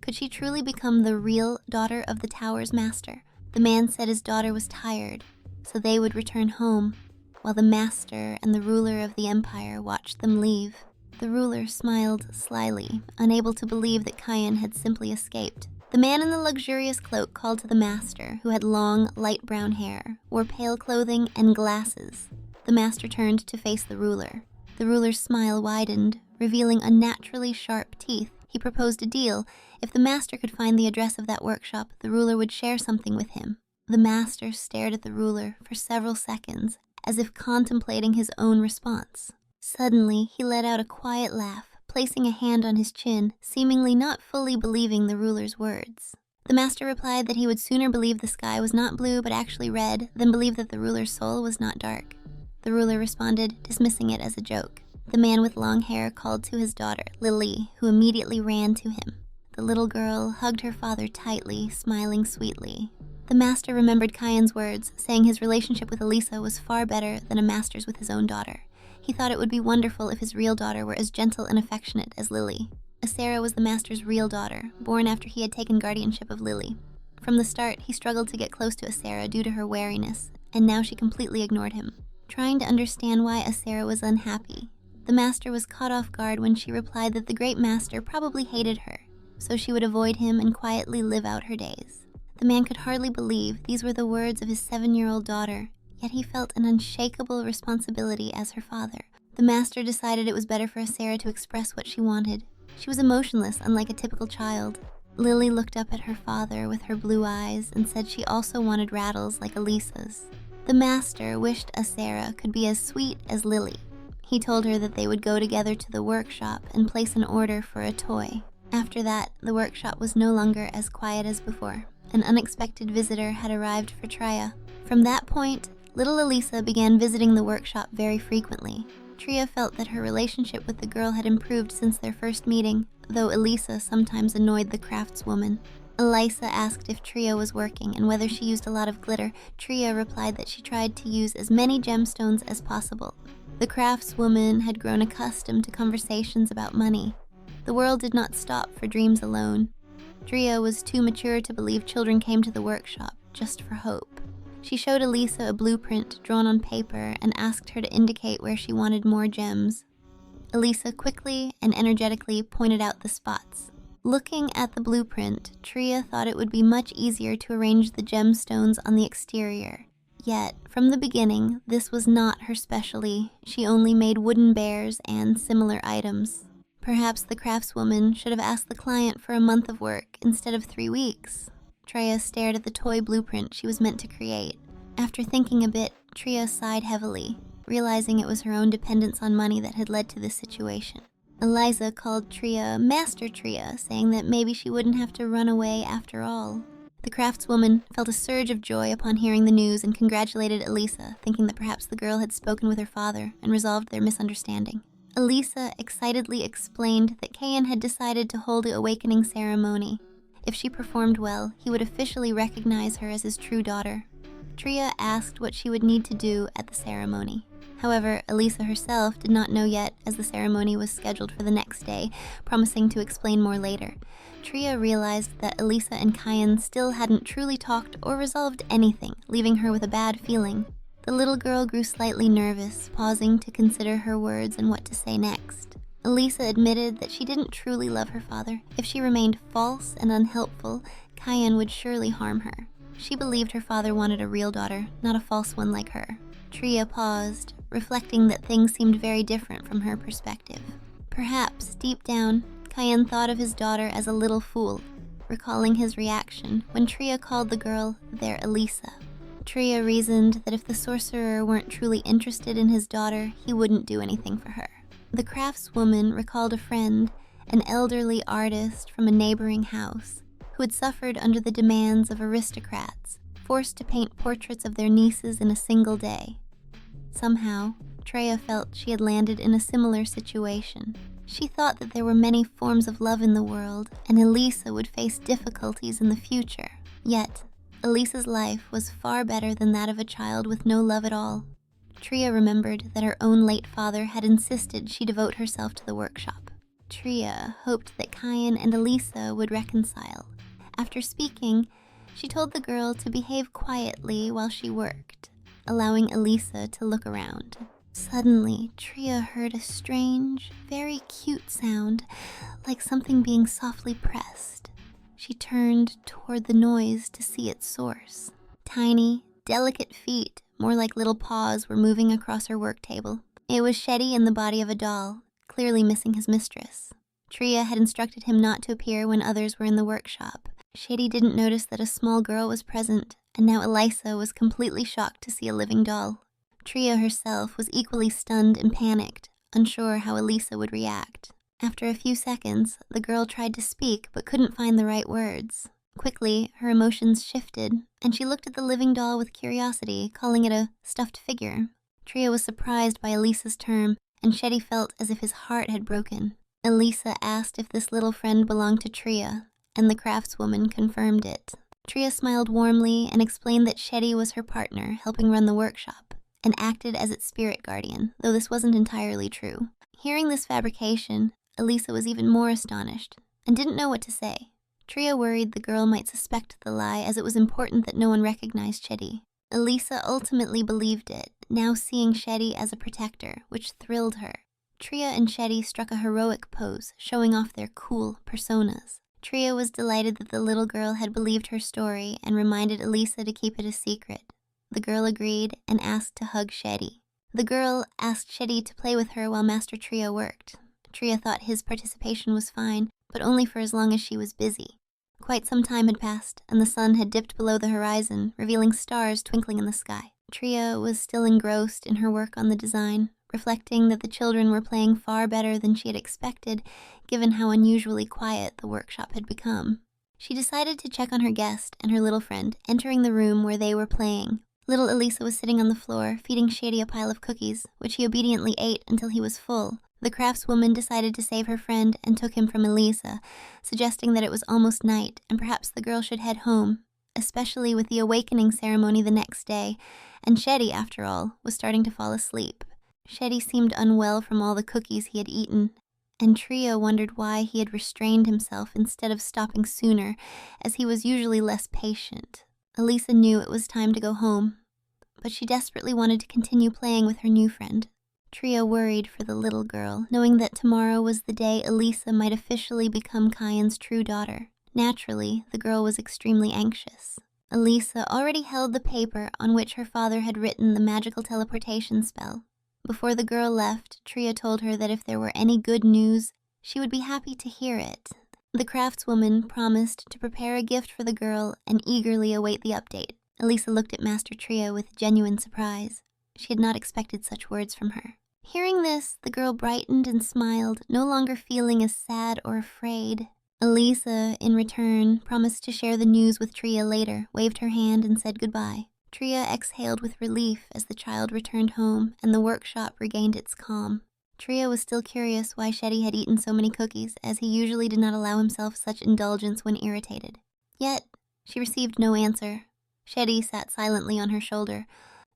Could she truly become the real daughter of the tower's master? The man said his daughter was tired, so they would return home, while the master and the ruler of the empire watched them leave. The ruler smiled slyly, unable to believe that Kian had simply escaped. The man in the luxurious cloak called to the master, who had long, light brown hair, wore pale clothing, and glasses. The master turned to face the ruler. The ruler's smile widened, revealing unnaturally sharp teeth. He proposed a deal. If the master could find the address of that workshop, the ruler would share something with him. The master stared at the ruler for several seconds, as if contemplating his own response. Suddenly, he let out a quiet laugh, placing a hand on his chin, seemingly not fully believing the ruler's words. The master replied that he would sooner believe the sky was not blue but actually red than believe that the ruler's soul was not dark. The ruler responded, dismissing it as a joke. The man with long hair called to his daughter, Lily, who immediately ran to him. The little girl hugged her father tightly, smiling sweetly. The master remembered Kian's words, saying his relationship with Elisa was far better than a master's with his own daughter. He thought it would be wonderful if his real daughter were as gentle and affectionate as Lily. Asera was the master's real daughter, born after he had taken guardianship of Lily. From the start, he struggled to get close to Asera due to her wariness, and now she completely ignored him. Trying to understand why Asera was unhappy, the master was caught off guard when she replied that the great master probably hated her, so she would avoid him and quietly live out her days. The man could hardly believe these were the words of his 7-year-old daughter, yet he felt an unshakable responsibility as her father. The master decided it was better for Asera to express what she wanted. She was emotionless, unlike a typical child. Lily looked up at her father with her blue eyes and said she also wanted rattles like Elisa's. The master wished Asera could be as sweet as Lily. He told her that they would go together to the workshop and place an order for a toy. After that, the workshop was no longer as quiet as before. An unexpected visitor had arrived for Tria. From that point, little Elisa began visiting the workshop very frequently. Tria felt that her relationship with the girl had improved since their first meeting, though Elisa sometimes annoyed the craftswoman. Elisa asked if Tria was working and whether she used a lot of glitter. Tria replied that she tried to use as many gemstones as possible. The craftswoman had grown accustomed to conversations about money. The world did not stop for dreams alone. Tria was too mature to believe children came to the workshop just for hope. She showed Elisa a blueprint drawn on paper and asked her to indicate where she wanted more gems. Elisa quickly and energetically pointed out the spots. Looking at the blueprint, Tria thought it would be much easier to arrange the gemstones on the exterior. Yet, from the beginning, this was not her specialty. She only made wooden bears and similar items. Perhaps the craftswoman should have asked the client for a month of work instead of 3 weeks. Tria stared at the toy blueprint she was meant to create. After thinking a bit, Tria sighed heavily, realizing it was her own dependence on money that had led to this situation. Eliza called Tria Master Tria, saying that maybe she wouldn't have to run away after all. The craftswoman felt a surge of joy upon hearing the news and congratulated Elisa, thinking that perhaps the girl had spoken with her father and resolved their misunderstanding. Elisa excitedly explained that Kian had decided to hold the awakening ceremony. If she performed well, he would officially recognize her as his true daughter. Tria asked what she would need to do at the ceremony. However, Elisa herself did not know yet, as the ceremony was scheduled for the next day, promising to explain more later. Tria realized that Elisa and Kian still hadn't truly talked or resolved anything, leaving her with a bad feeling. The little girl grew slightly nervous, pausing to consider her words and what to say next. Elisa admitted that she didn't truly love her father. If she remained false and unhelpful, Kian would surely harm her. She believed her father wanted a real daughter, not a false one like her. Tria paused, reflecting that things seemed very different from her perspective. Perhaps, deep down, Kian thought of his daughter as a little fool, recalling his reaction when Tria called the girl their Elisa. Tria reasoned that if the sorcerer weren't truly interested in his daughter, he wouldn't do anything for her. The craftswoman recalled a friend, an elderly artist from a neighboring house, who had suffered under the demands of aristocrats, forced to paint portraits of their nieces in a single day. Somehow, Tria felt she had landed in a similar situation. She thought that there were many forms of love in the world, and Elisa would face difficulties in the future. Yet, Elisa's life was far better than that of a child with no love at all. Tria remembered that her own late father had insisted she devote herself to the workshop. Tria hoped that Kyan and Elisa would reconcile. After speaking, she told the girl to behave quietly while she worked, allowing Elisa to look around. Suddenly, Tria heard a strange, very cute sound, like something being softly pressed. She turned toward the noise to see its source. Tiny, delicate feet, more like little paws, were moving across her work table. It was Shetty in the body of a doll, clearly missing his mistress. Tria had instructed him not to appear when others were in the workshop. Shetty didn't notice that a small girl was present, and now Elisa was completely shocked to see a living doll. Tria herself was equally stunned and panicked, unsure how Elisa would react. After a few seconds, the girl tried to speak but couldn't find the right words. Quickly, her emotions shifted, and she looked at the living doll with curiosity, calling it a stuffed figure. Tria was surprised by Elisa's term, and Shetty felt as if his heart had broken. Elisa asked if this little friend belonged to Tria, and the craftswoman confirmed it. Tria smiled warmly and explained that Shetty was her partner, helping run the workshop, and acted as its spirit guardian, though this wasn't entirely true. Hearing this fabrication, Elisa was even more astonished, and didn't know what to say. Tria worried the girl might suspect the lie, as it was important that no one recognized Shetty. Elisa ultimately believed it, now seeing Shetty as a protector, which thrilled her. Tria and Shetty struck a heroic pose, showing off their cool personas. Tria was delighted that the little girl had believed her story and reminded Elisa to keep it a secret. The girl agreed and asked to hug Shetty. The girl asked Shetty to play with her while Master Tria worked. Tria thought his participation was fine, but only for as long as she was busy. Quite some time had passed, and the sun had dipped below the horizon, revealing stars twinkling in the sky. Tria was still engrossed in her work on the design, reflecting that the children were playing far better than she had expected, given how unusually quiet the workshop had become. She decided to check on her guest and her little friend, entering the room where they were playing. Little Elisa was sitting on the floor, feeding Shady a pile of cookies, which he obediently ate until he was full. The craftswoman decided to save her friend and took him from Elisa, suggesting that it was almost night and perhaps the girl should head home, especially with the awakening ceremony the next day, and Shetty, after all, was starting to fall asleep. Shetty seemed unwell from all the cookies he had eaten, and Tria wondered why he had restrained himself instead of stopping sooner, as he was usually less patient. Elisa knew it was time to go home, but she desperately wanted to continue playing with her new friend. Tria worried for the little girl, knowing that tomorrow was the day Elisa might officially become Kyan's true daughter. Naturally, the girl was extremely anxious. Elisa already held the paper on which her father had written the magical teleportation spell. Before the girl left, Tria told her that if there were any good news, she would be happy to hear it. The craftswoman promised to prepare a gift for the girl and eagerly await the update. Elisa looked at Master Tria with genuine surprise. She had not expected such words from her. Hearing this, the girl brightened and smiled, no longer feeling as sad or afraid. Elisa, in return, promised to share the news with Tria later, waved her hand, and said goodbye. Tria exhaled with relief as the child returned home and the workshop regained its calm. Tria was still curious why Shetty had eaten so many cookies, as he usually did not allow himself such indulgence when irritated. Yet, she received no answer. Shetty sat silently on her shoulder.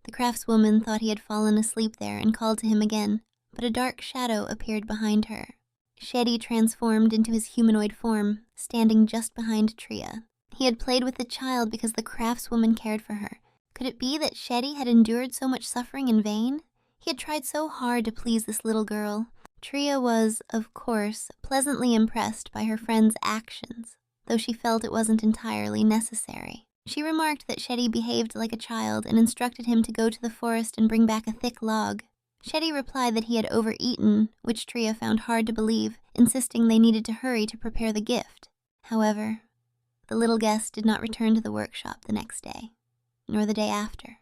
The craftswoman thought he had fallen asleep there and called to him again, but a dark shadow appeared behind her. Shetty transformed into his humanoid form, standing just behind Tria. He had played with the child because the craftswoman cared for her. Could it be that Shetty had endured so much suffering in vain? He had tried so hard to please this little girl. Tria was, of course, pleasantly impressed by her friend's actions, though she felt it wasn't entirely necessary. She remarked that Shetty behaved like a child and instructed him to go to the forest and bring back a thick log. Shetty replied that he had overeaten, which Tria found hard to believe, insisting they needed to hurry to prepare the gift. However, the little guest did not return to the workshop the next day, nor the day after,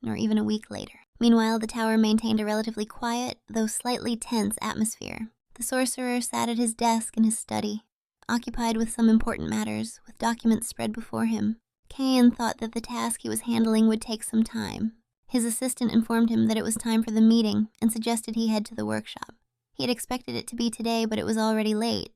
nor even a week later. Meanwhile, the tower maintained a relatively quiet, though slightly tense atmosphere. The sorcerer sat at his desk in his study, occupied with some important matters, with documents spread before him. Kyan thought that the task he was handling would take some time. His assistant informed him that it was time for the meeting and suggested he head to the workshop. He had expected it to be today, but it was already late.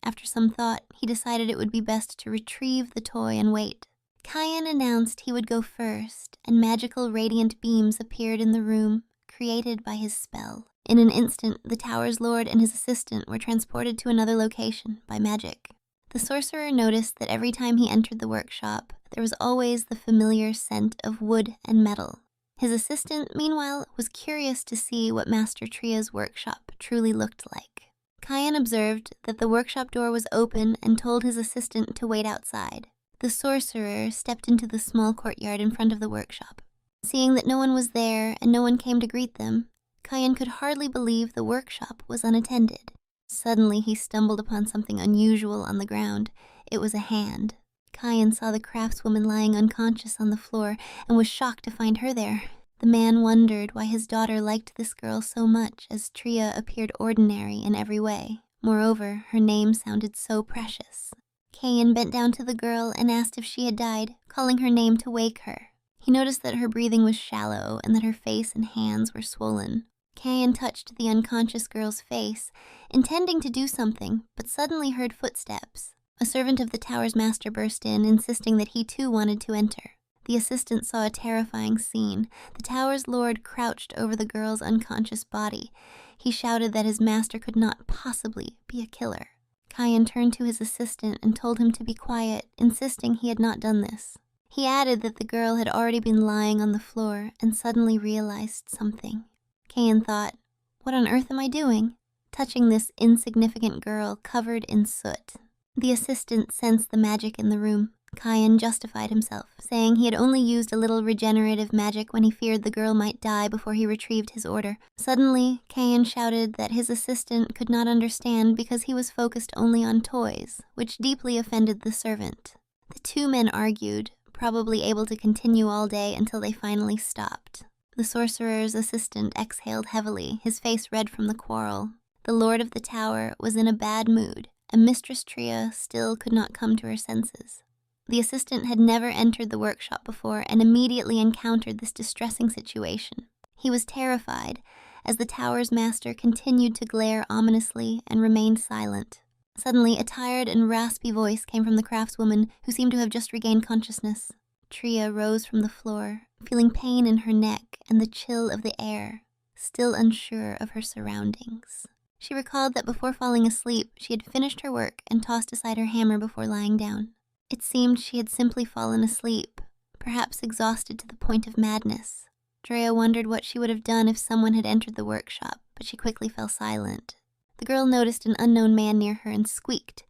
After some thought, he decided it would be best to retrieve the toy and wait. Kyan announced he would go first, and magical radiant beams appeared in the room, created by his spell. In an instant, the tower's lord and his assistant were transported to another location by magic. The sorcerer noticed that every time he entered the workshop, there was always the familiar scent of wood and metal. His assistant, meanwhile, was curious to see what Master Tria's workshop truly looked like. Kyan observed that the workshop door was open and told his assistant to wait outside. The sorcerer stepped into the small courtyard in front of the workshop. Seeing that no one was there and no one came to greet them, Kyan could hardly believe the workshop was unattended. Suddenly, he stumbled upon something unusual on the ground. It was a hand. Kyan saw the craftswoman lying unconscious on the floor and was shocked to find her there. The man wondered why his daughter liked this girl so much, as Tria appeared ordinary in every way. Moreover, her name sounded so precious. Kyan bent down to the girl and asked if she had died, calling her name to wake her. He noticed that her breathing was shallow and that her face and hands were swollen. Kyan touched the unconscious girl's face, intending to do something, but suddenly heard footsteps. A servant of the tower's master burst in, insisting that he too wanted to enter. The assistant saw a terrifying scene. The tower's lord crouched over the girl's unconscious body. He shouted that his master could not possibly be a killer. Kyan turned to his assistant and told him to be quiet, insisting he had not done this. He added that the girl had already been lying on the floor and suddenly realized something. Kyan thought, "What on earth am I doing?" touching this insignificant girl covered in soot. The assistant sensed the magic in the room. Kyan justified himself, saying he had only used a little regenerative magic when he feared the girl might die before he retrieved his order. Suddenly, Kyan shouted that his assistant could not understand because he was focused only on toys, which deeply offended the servant. The two men argued, probably able to continue all day until they finally stopped. The sorcerer's assistant exhaled heavily, his face red from the quarrel. The lord of the tower was in a bad mood, and Mistress Tria still could not come to her senses. The assistant had never entered the workshop before and immediately encountered this distressing situation. He was terrified, as the tower's master continued to glare ominously and remained silent. Suddenly, a tired and raspy voice came from the craftswoman, who seemed to have just regained consciousness. Tria rose from the floor, feeling pain in her neck and the chill of the air, still unsure of her surroundings. She recalled that before falling asleep, she had finished her work and tossed aside her hammer before lying down. It seemed she had simply fallen asleep, perhaps exhausted to the point of madness. Tria wondered what she would have done if someone had entered the workshop, but she quickly fell silent. The girl noticed an unknown man near her and squeaked,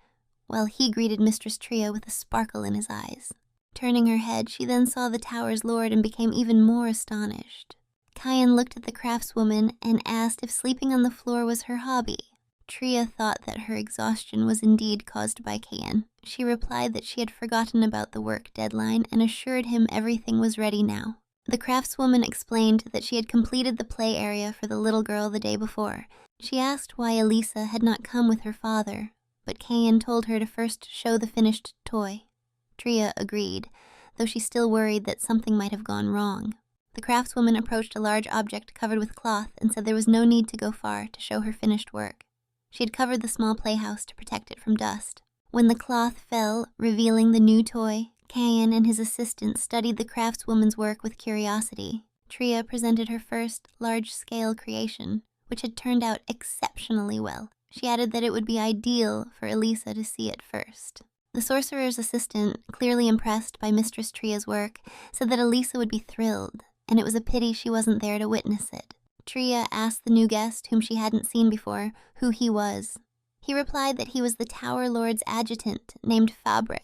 while he greeted Mistress Tria with a sparkle in his eyes. Turning her head, she then saw the tower's lord and became even more astonished. Kyan looked at the craftswoman and asked if sleeping on the floor was her hobby. Tria thought that her exhaustion was indeed caused by Kyan. She replied that she had forgotten about the work deadline and assured him everything was ready now. The craftswoman explained that she had completed the play area for the little girl the day before. She asked why Elisa had not come with her father, but Kyan told her to first show the finished toy. Tria agreed, though she still worried that something might have gone wrong. The craftswoman approached a large object covered with cloth and said there was no need to go far to show her finished work. She had covered the small playhouse to protect it from dust. When the cloth fell, revealing the new toy, Kyan and his assistant studied the craftswoman's work with curiosity. Tria presented her first large-scale creation, which had turned out exceptionally well. She added that it would be ideal for Elisa to see it first. The sorcerer's assistant, clearly impressed by Mistress Tria's work, said that Elisa would be thrilled, and it was a pity she wasn't there to witness it. Tria asked the new guest, whom she hadn't seen before, who he was. He replied that he was the Tower Lord's adjutant, named Fabre.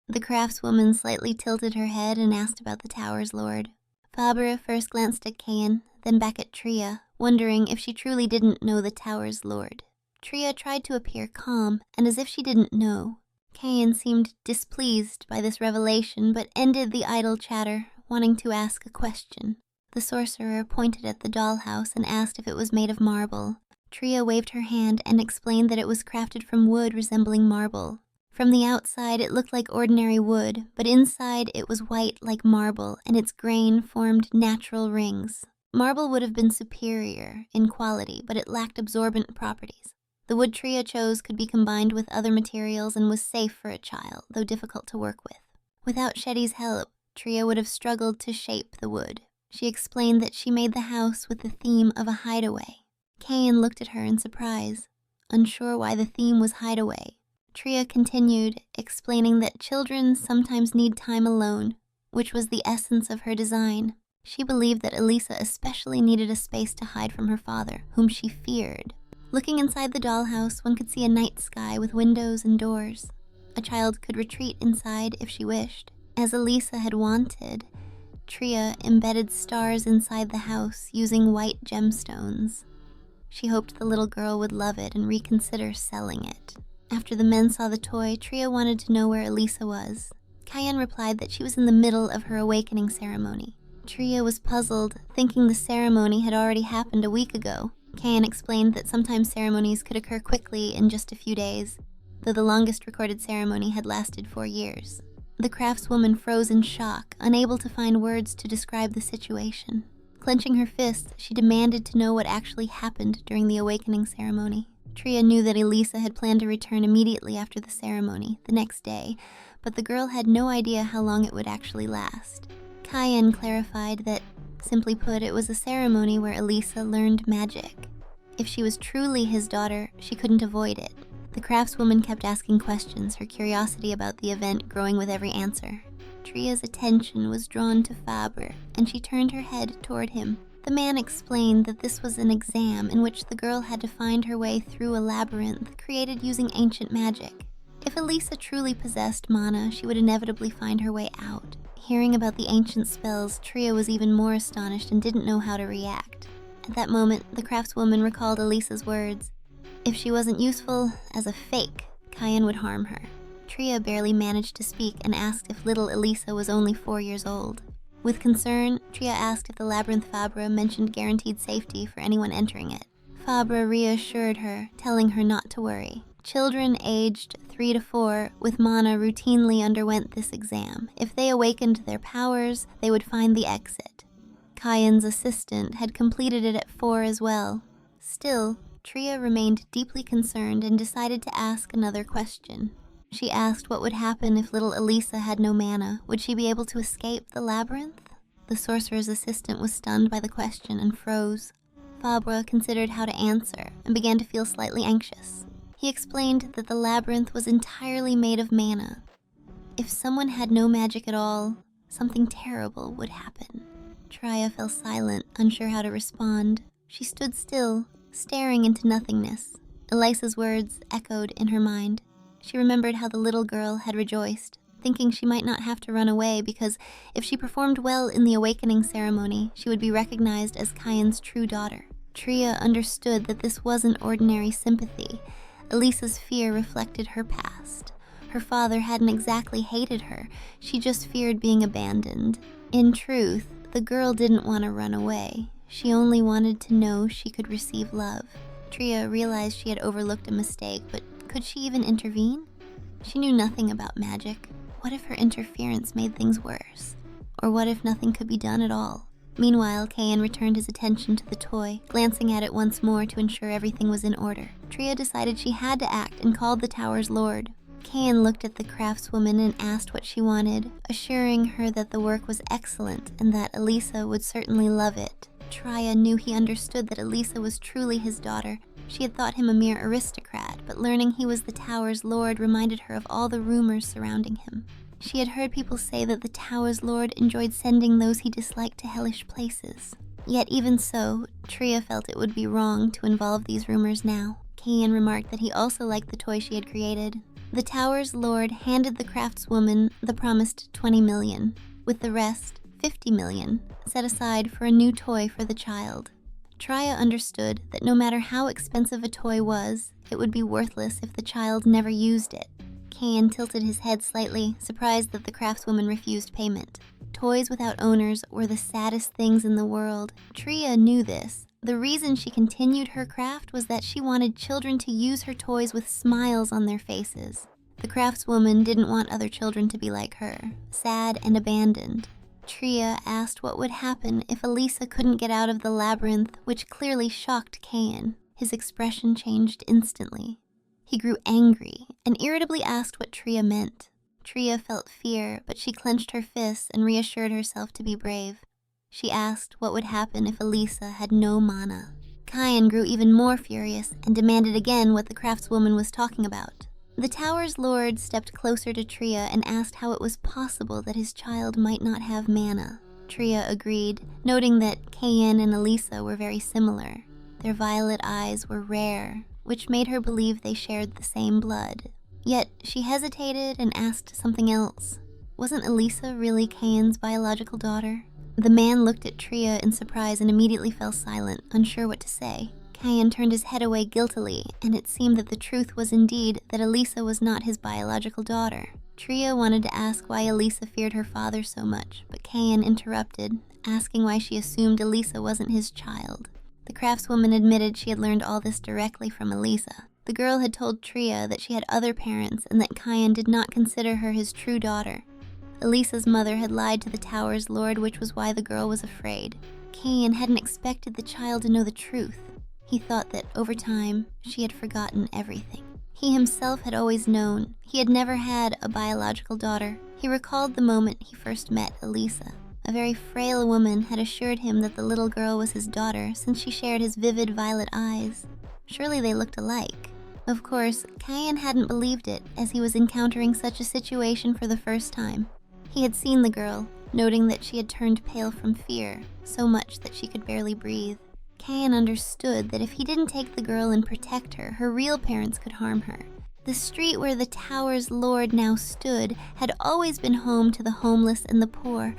The craftswoman slightly tilted her head and asked about the Tower's Lord. Fabre first glanced at Kyan, then back at Tria, wondering if she truly didn't know the Tower's Lord. Tria tried to appear calm, and as if she didn't know. Kyan seemed displeased by this revelation, but ended the idle chatter, wanting to ask a question. The sorcerer pointed at the dollhouse and asked if it was made of marble. Tria waved her hand and explained that it was crafted from wood resembling marble. From the outside, it looked like ordinary wood, but inside it was white like marble, and its grain formed natural rings. Marble would have been superior in quality, but it lacked absorbent properties. The wood Tria chose could be combined with other materials and was safe for a child, though difficult to work with. Without Shetty's help, Tria would have struggled to shape the wood. She explained that she made the house with the theme of a hideaway. Kayan looked at her in surprise, unsure why the theme was hideaway. Tria continued, explaining that children sometimes need time alone, which was the essence of her design. She believed that Elisa especially needed a space to hide from her father, whom she feared. Looking inside the dollhouse, one could see a night sky with windows and doors. A child could retreat inside if she wished. As Elisa had wanted, Tria embedded stars inside the house using white gemstones. She hoped the little girl would love it and reconsider selling it. After the men saw the toy, Tria wanted to know where Elisa was. Kayan replied that she was in the middle of her awakening ceremony. Tria was puzzled, thinking the ceremony had already happened a week ago. Kayan explained that sometimes ceremonies could occur quickly in just a few days, though the longest recorded ceremony had lasted 4 years. The craftswoman froze in shock, unable to find words to describe the situation. Clenching her fists, she demanded to know what actually happened during the awakening ceremony. Tria knew that Elisa had planned to return immediately after the ceremony, the next day, but the girl had no idea how long it would actually last. Kayan clarified that, simply put, it was a ceremony where Elisa learned magic. If she was truly his daughter, she couldn't avoid it. The craftswoman kept asking questions, her curiosity about the event growing with every answer. Tria's attention was drawn to Fabre, and she turned her head toward him. The man explained that this was an exam in which the girl had to find her way through a labyrinth created using ancient magic. If Elisa truly possessed mana, she would inevitably find her way out. Hearing about the ancient spells, Tria was even more astonished and didn't know how to react. At that moment, the craftswoman recalled Elisa's words. If she wasn't useful as a fake, Kayan would harm her. Tria barely managed to speak and asked if little Elisa was only 4 years old. With concern, Tria asked if the labyrinth Fabre mentioned guaranteed safety for anyone entering it. Fabre reassured her, telling her not to worry. Children aged 3 to 4 with mana routinely underwent this exam. If they awakened their powers, they would find the exit. Kayan's assistant had completed it at 4 as well. Still, Tria remained deeply concerned and decided to ask another question. She asked what would happen if little Elisa had no mana. Would she be able to escape the labyrinth? The sorcerer's assistant was stunned by the question and froze. Fabre considered how to answer and began to feel slightly anxious. He explained that the labyrinth was entirely made of mana. If someone had no magic at all, something terrible would happen. Tria fell silent, unsure how to respond. She stood still, staring into nothingness. Elisa's words echoed in her mind. She remembered how the little girl had rejoiced, thinking she might not have to run away because if she performed well in the awakening ceremony, she would be recognized as Kayan's true daughter. Tria understood that this wasn't ordinary sympathy. Elisa's fear reflected her past. Her father hadn't exactly hated her, she just feared being abandoned. In truth, the girl didn't want to run away. She only wanted to know she could receive love. Tria realized she had overlooked a mistake, but could she even intervene? She knew nothing about magic. What if her interference made things worse? Or what if nothing could be done at all? Meanwhile, Kayan returned his attention to the toy, glancing at it once more to ensure everything was in order. Tria decided she had to act and called the tower's lord. Kayan looked at the craftswoman and asked what she wanted, assuring her that the work was excellent and that Elisa would certainly love it. Tria knew he understood that Elisa was truly his daughter. She had thought him a mere aristocrat, but learning he was the tower's lord reminded her of all the rumors surrounding him. She had heard people say that the tower's lord enjoyed sending those he disliked to hellish places. Yet even so, Tria felt it would be wrong to involve these rumors now. Kayan remarked that he also liked the toy she had created. The tower's lord handed the craftswoman the promised 20 million, with the rest, 50 million, set aside for a new toy for the child. Tria understood that no matter how expensive a toy was, it would be worthless if the child never used it. Kayan tilted his head slightly, surprised that the craftswoman refused payment. Toys without owners were the saddest things in the world. Tria knew this. The reason she continued her craft was that she wanted children to use her toys with smiles on their faces. The craftswoman didn't want other children to be like her, sad and abandoned. Tria asked what would happen if Elisa couldn't get out of the labyrinth, which clearly shocked Kayan. His expression changed instantly. He grew angry and irritably asked what Tria meant. Tria felt fear, but she clenched her fists and reassured herself to be brave. She asked what would happen if Elisa had no mana. Kyan grew even more furious and demanded again what the craftswoman was talking about. The tower's lord stepped closer to Tria and asked how it was possible that his child might not have mana. Tria agreed, noting that Kyan and Elisa were very similar. Their violet eyes were rare, which made her believe they shared the same blood. Yet she hesitated and asked something else. Wasn't Elisa really Kyan's biological daughter? The man looked at Tria in surprise and immediately fell silent, unsure what to say. Kyan turned his head away guiltily, and it seemed that the truth was indeed that Elisa was not his biological daughter. Tria wanted to ask why Elisa feared her father so much, but Kyan interrupted, asking why she assumed Elisa wasn't his child. The craftswoman admitted she had learned all this directly from Elisa. The girl had told Tria that she had other parents and that Kyan did not consider her his true daughter. Elisa's mother had lied to the tower's lord, which was why the girl was afraid. Kyan hadn't expected the child to know the truth. He thought that, over time, she had forgotten everything. He himself had always known. He had never had a biological daughter. He recalled the moment he first met Elisa. A very frail woman had assured him that the little girl was his daughter since she shared his vivid violet eyes. Surely they looked alike. Of course, Kyan hadn't believed it, as he was encountering such a situation for the first time. He had seen the girl, noting that she had turned pale from fear, so much that she could barely breathe. Kyan understood that if he didn't take the girl and protect her, her real parents could harm her. The street where the tower's lord now stood had always been home to the homeless and the poor,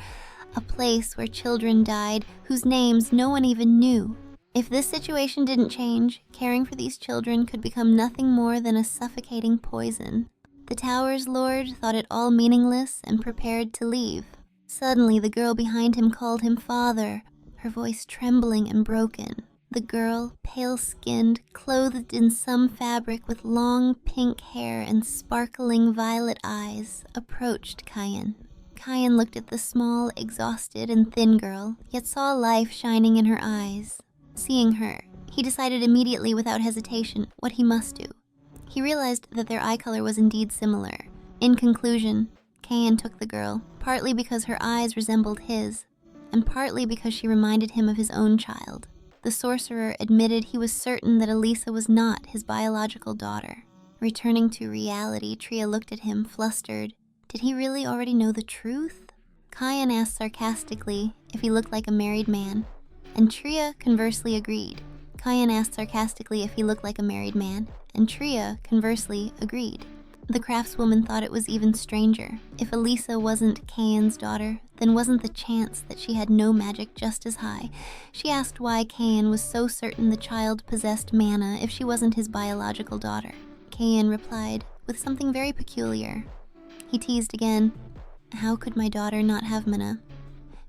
a place where children died whose names no one even knew. If this situation didn't change, caring for these children could become nothing more than a suffocating poison. The tower's lord thought it all meaningless and prepared to leave. Suddenly, the girl behind him called him father, her voice trembling and broken. The girl, pale-skinned, clothed in some fabric with long pink hair and sparkling violet eyes, approached Kyan. Kyan looked at the small, exhausted, and thin girl, yet saw life shining in her eyes. Seeing her, he decided immediately without hesitation what he must do. He realized that their eye color was indeed similar. In conclusion, Kyan took the girl, partly because her eyes resembled his, and partly because she reminded him of his own child. The sorcerer admitted he was certain that Elisa was not his biological daughter. Returning to reality, Tria looked at him, flustered. Did he really already know the truth? Kyan asked sarcastically if he looked like a married man, and Tria conversely agreed. Kyan asked sarcastically if he looked like a married man, and Tria conversely agreed. The craftswoman thought it was even stranger. If Elisa wasn't Kyan's daughter, then wasn't the chance that she had no magic just as high? She asked why Kyan was so certain the child possessed mana if she wasn't his biological daughter. Kyan replied with something very peculiar. He teased again, "How could my daughter not have mana?"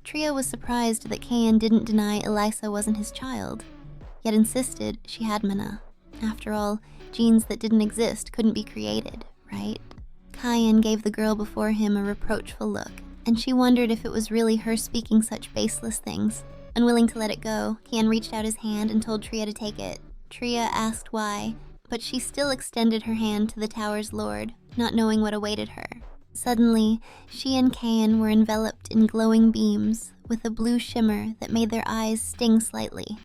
Tria was surprised that Kyan didn't deny Elisa wasn't his child, yet insisted she had mana. After all, genes that didn't exist couldn't be created, right? Kyan gave the girl before him a reproachful look, and she wondered if it was really her speaking such baseless things. Unwilling to let it go, Kyan reached out his hand and told Tria to take it. Tria asked why, but she still extended her hand to the tower's lord, not knowing what awaited her. Suddenly, she and Kyan were enveloped in glowing beams, with a blue shimmer that made their eyes sting slightly.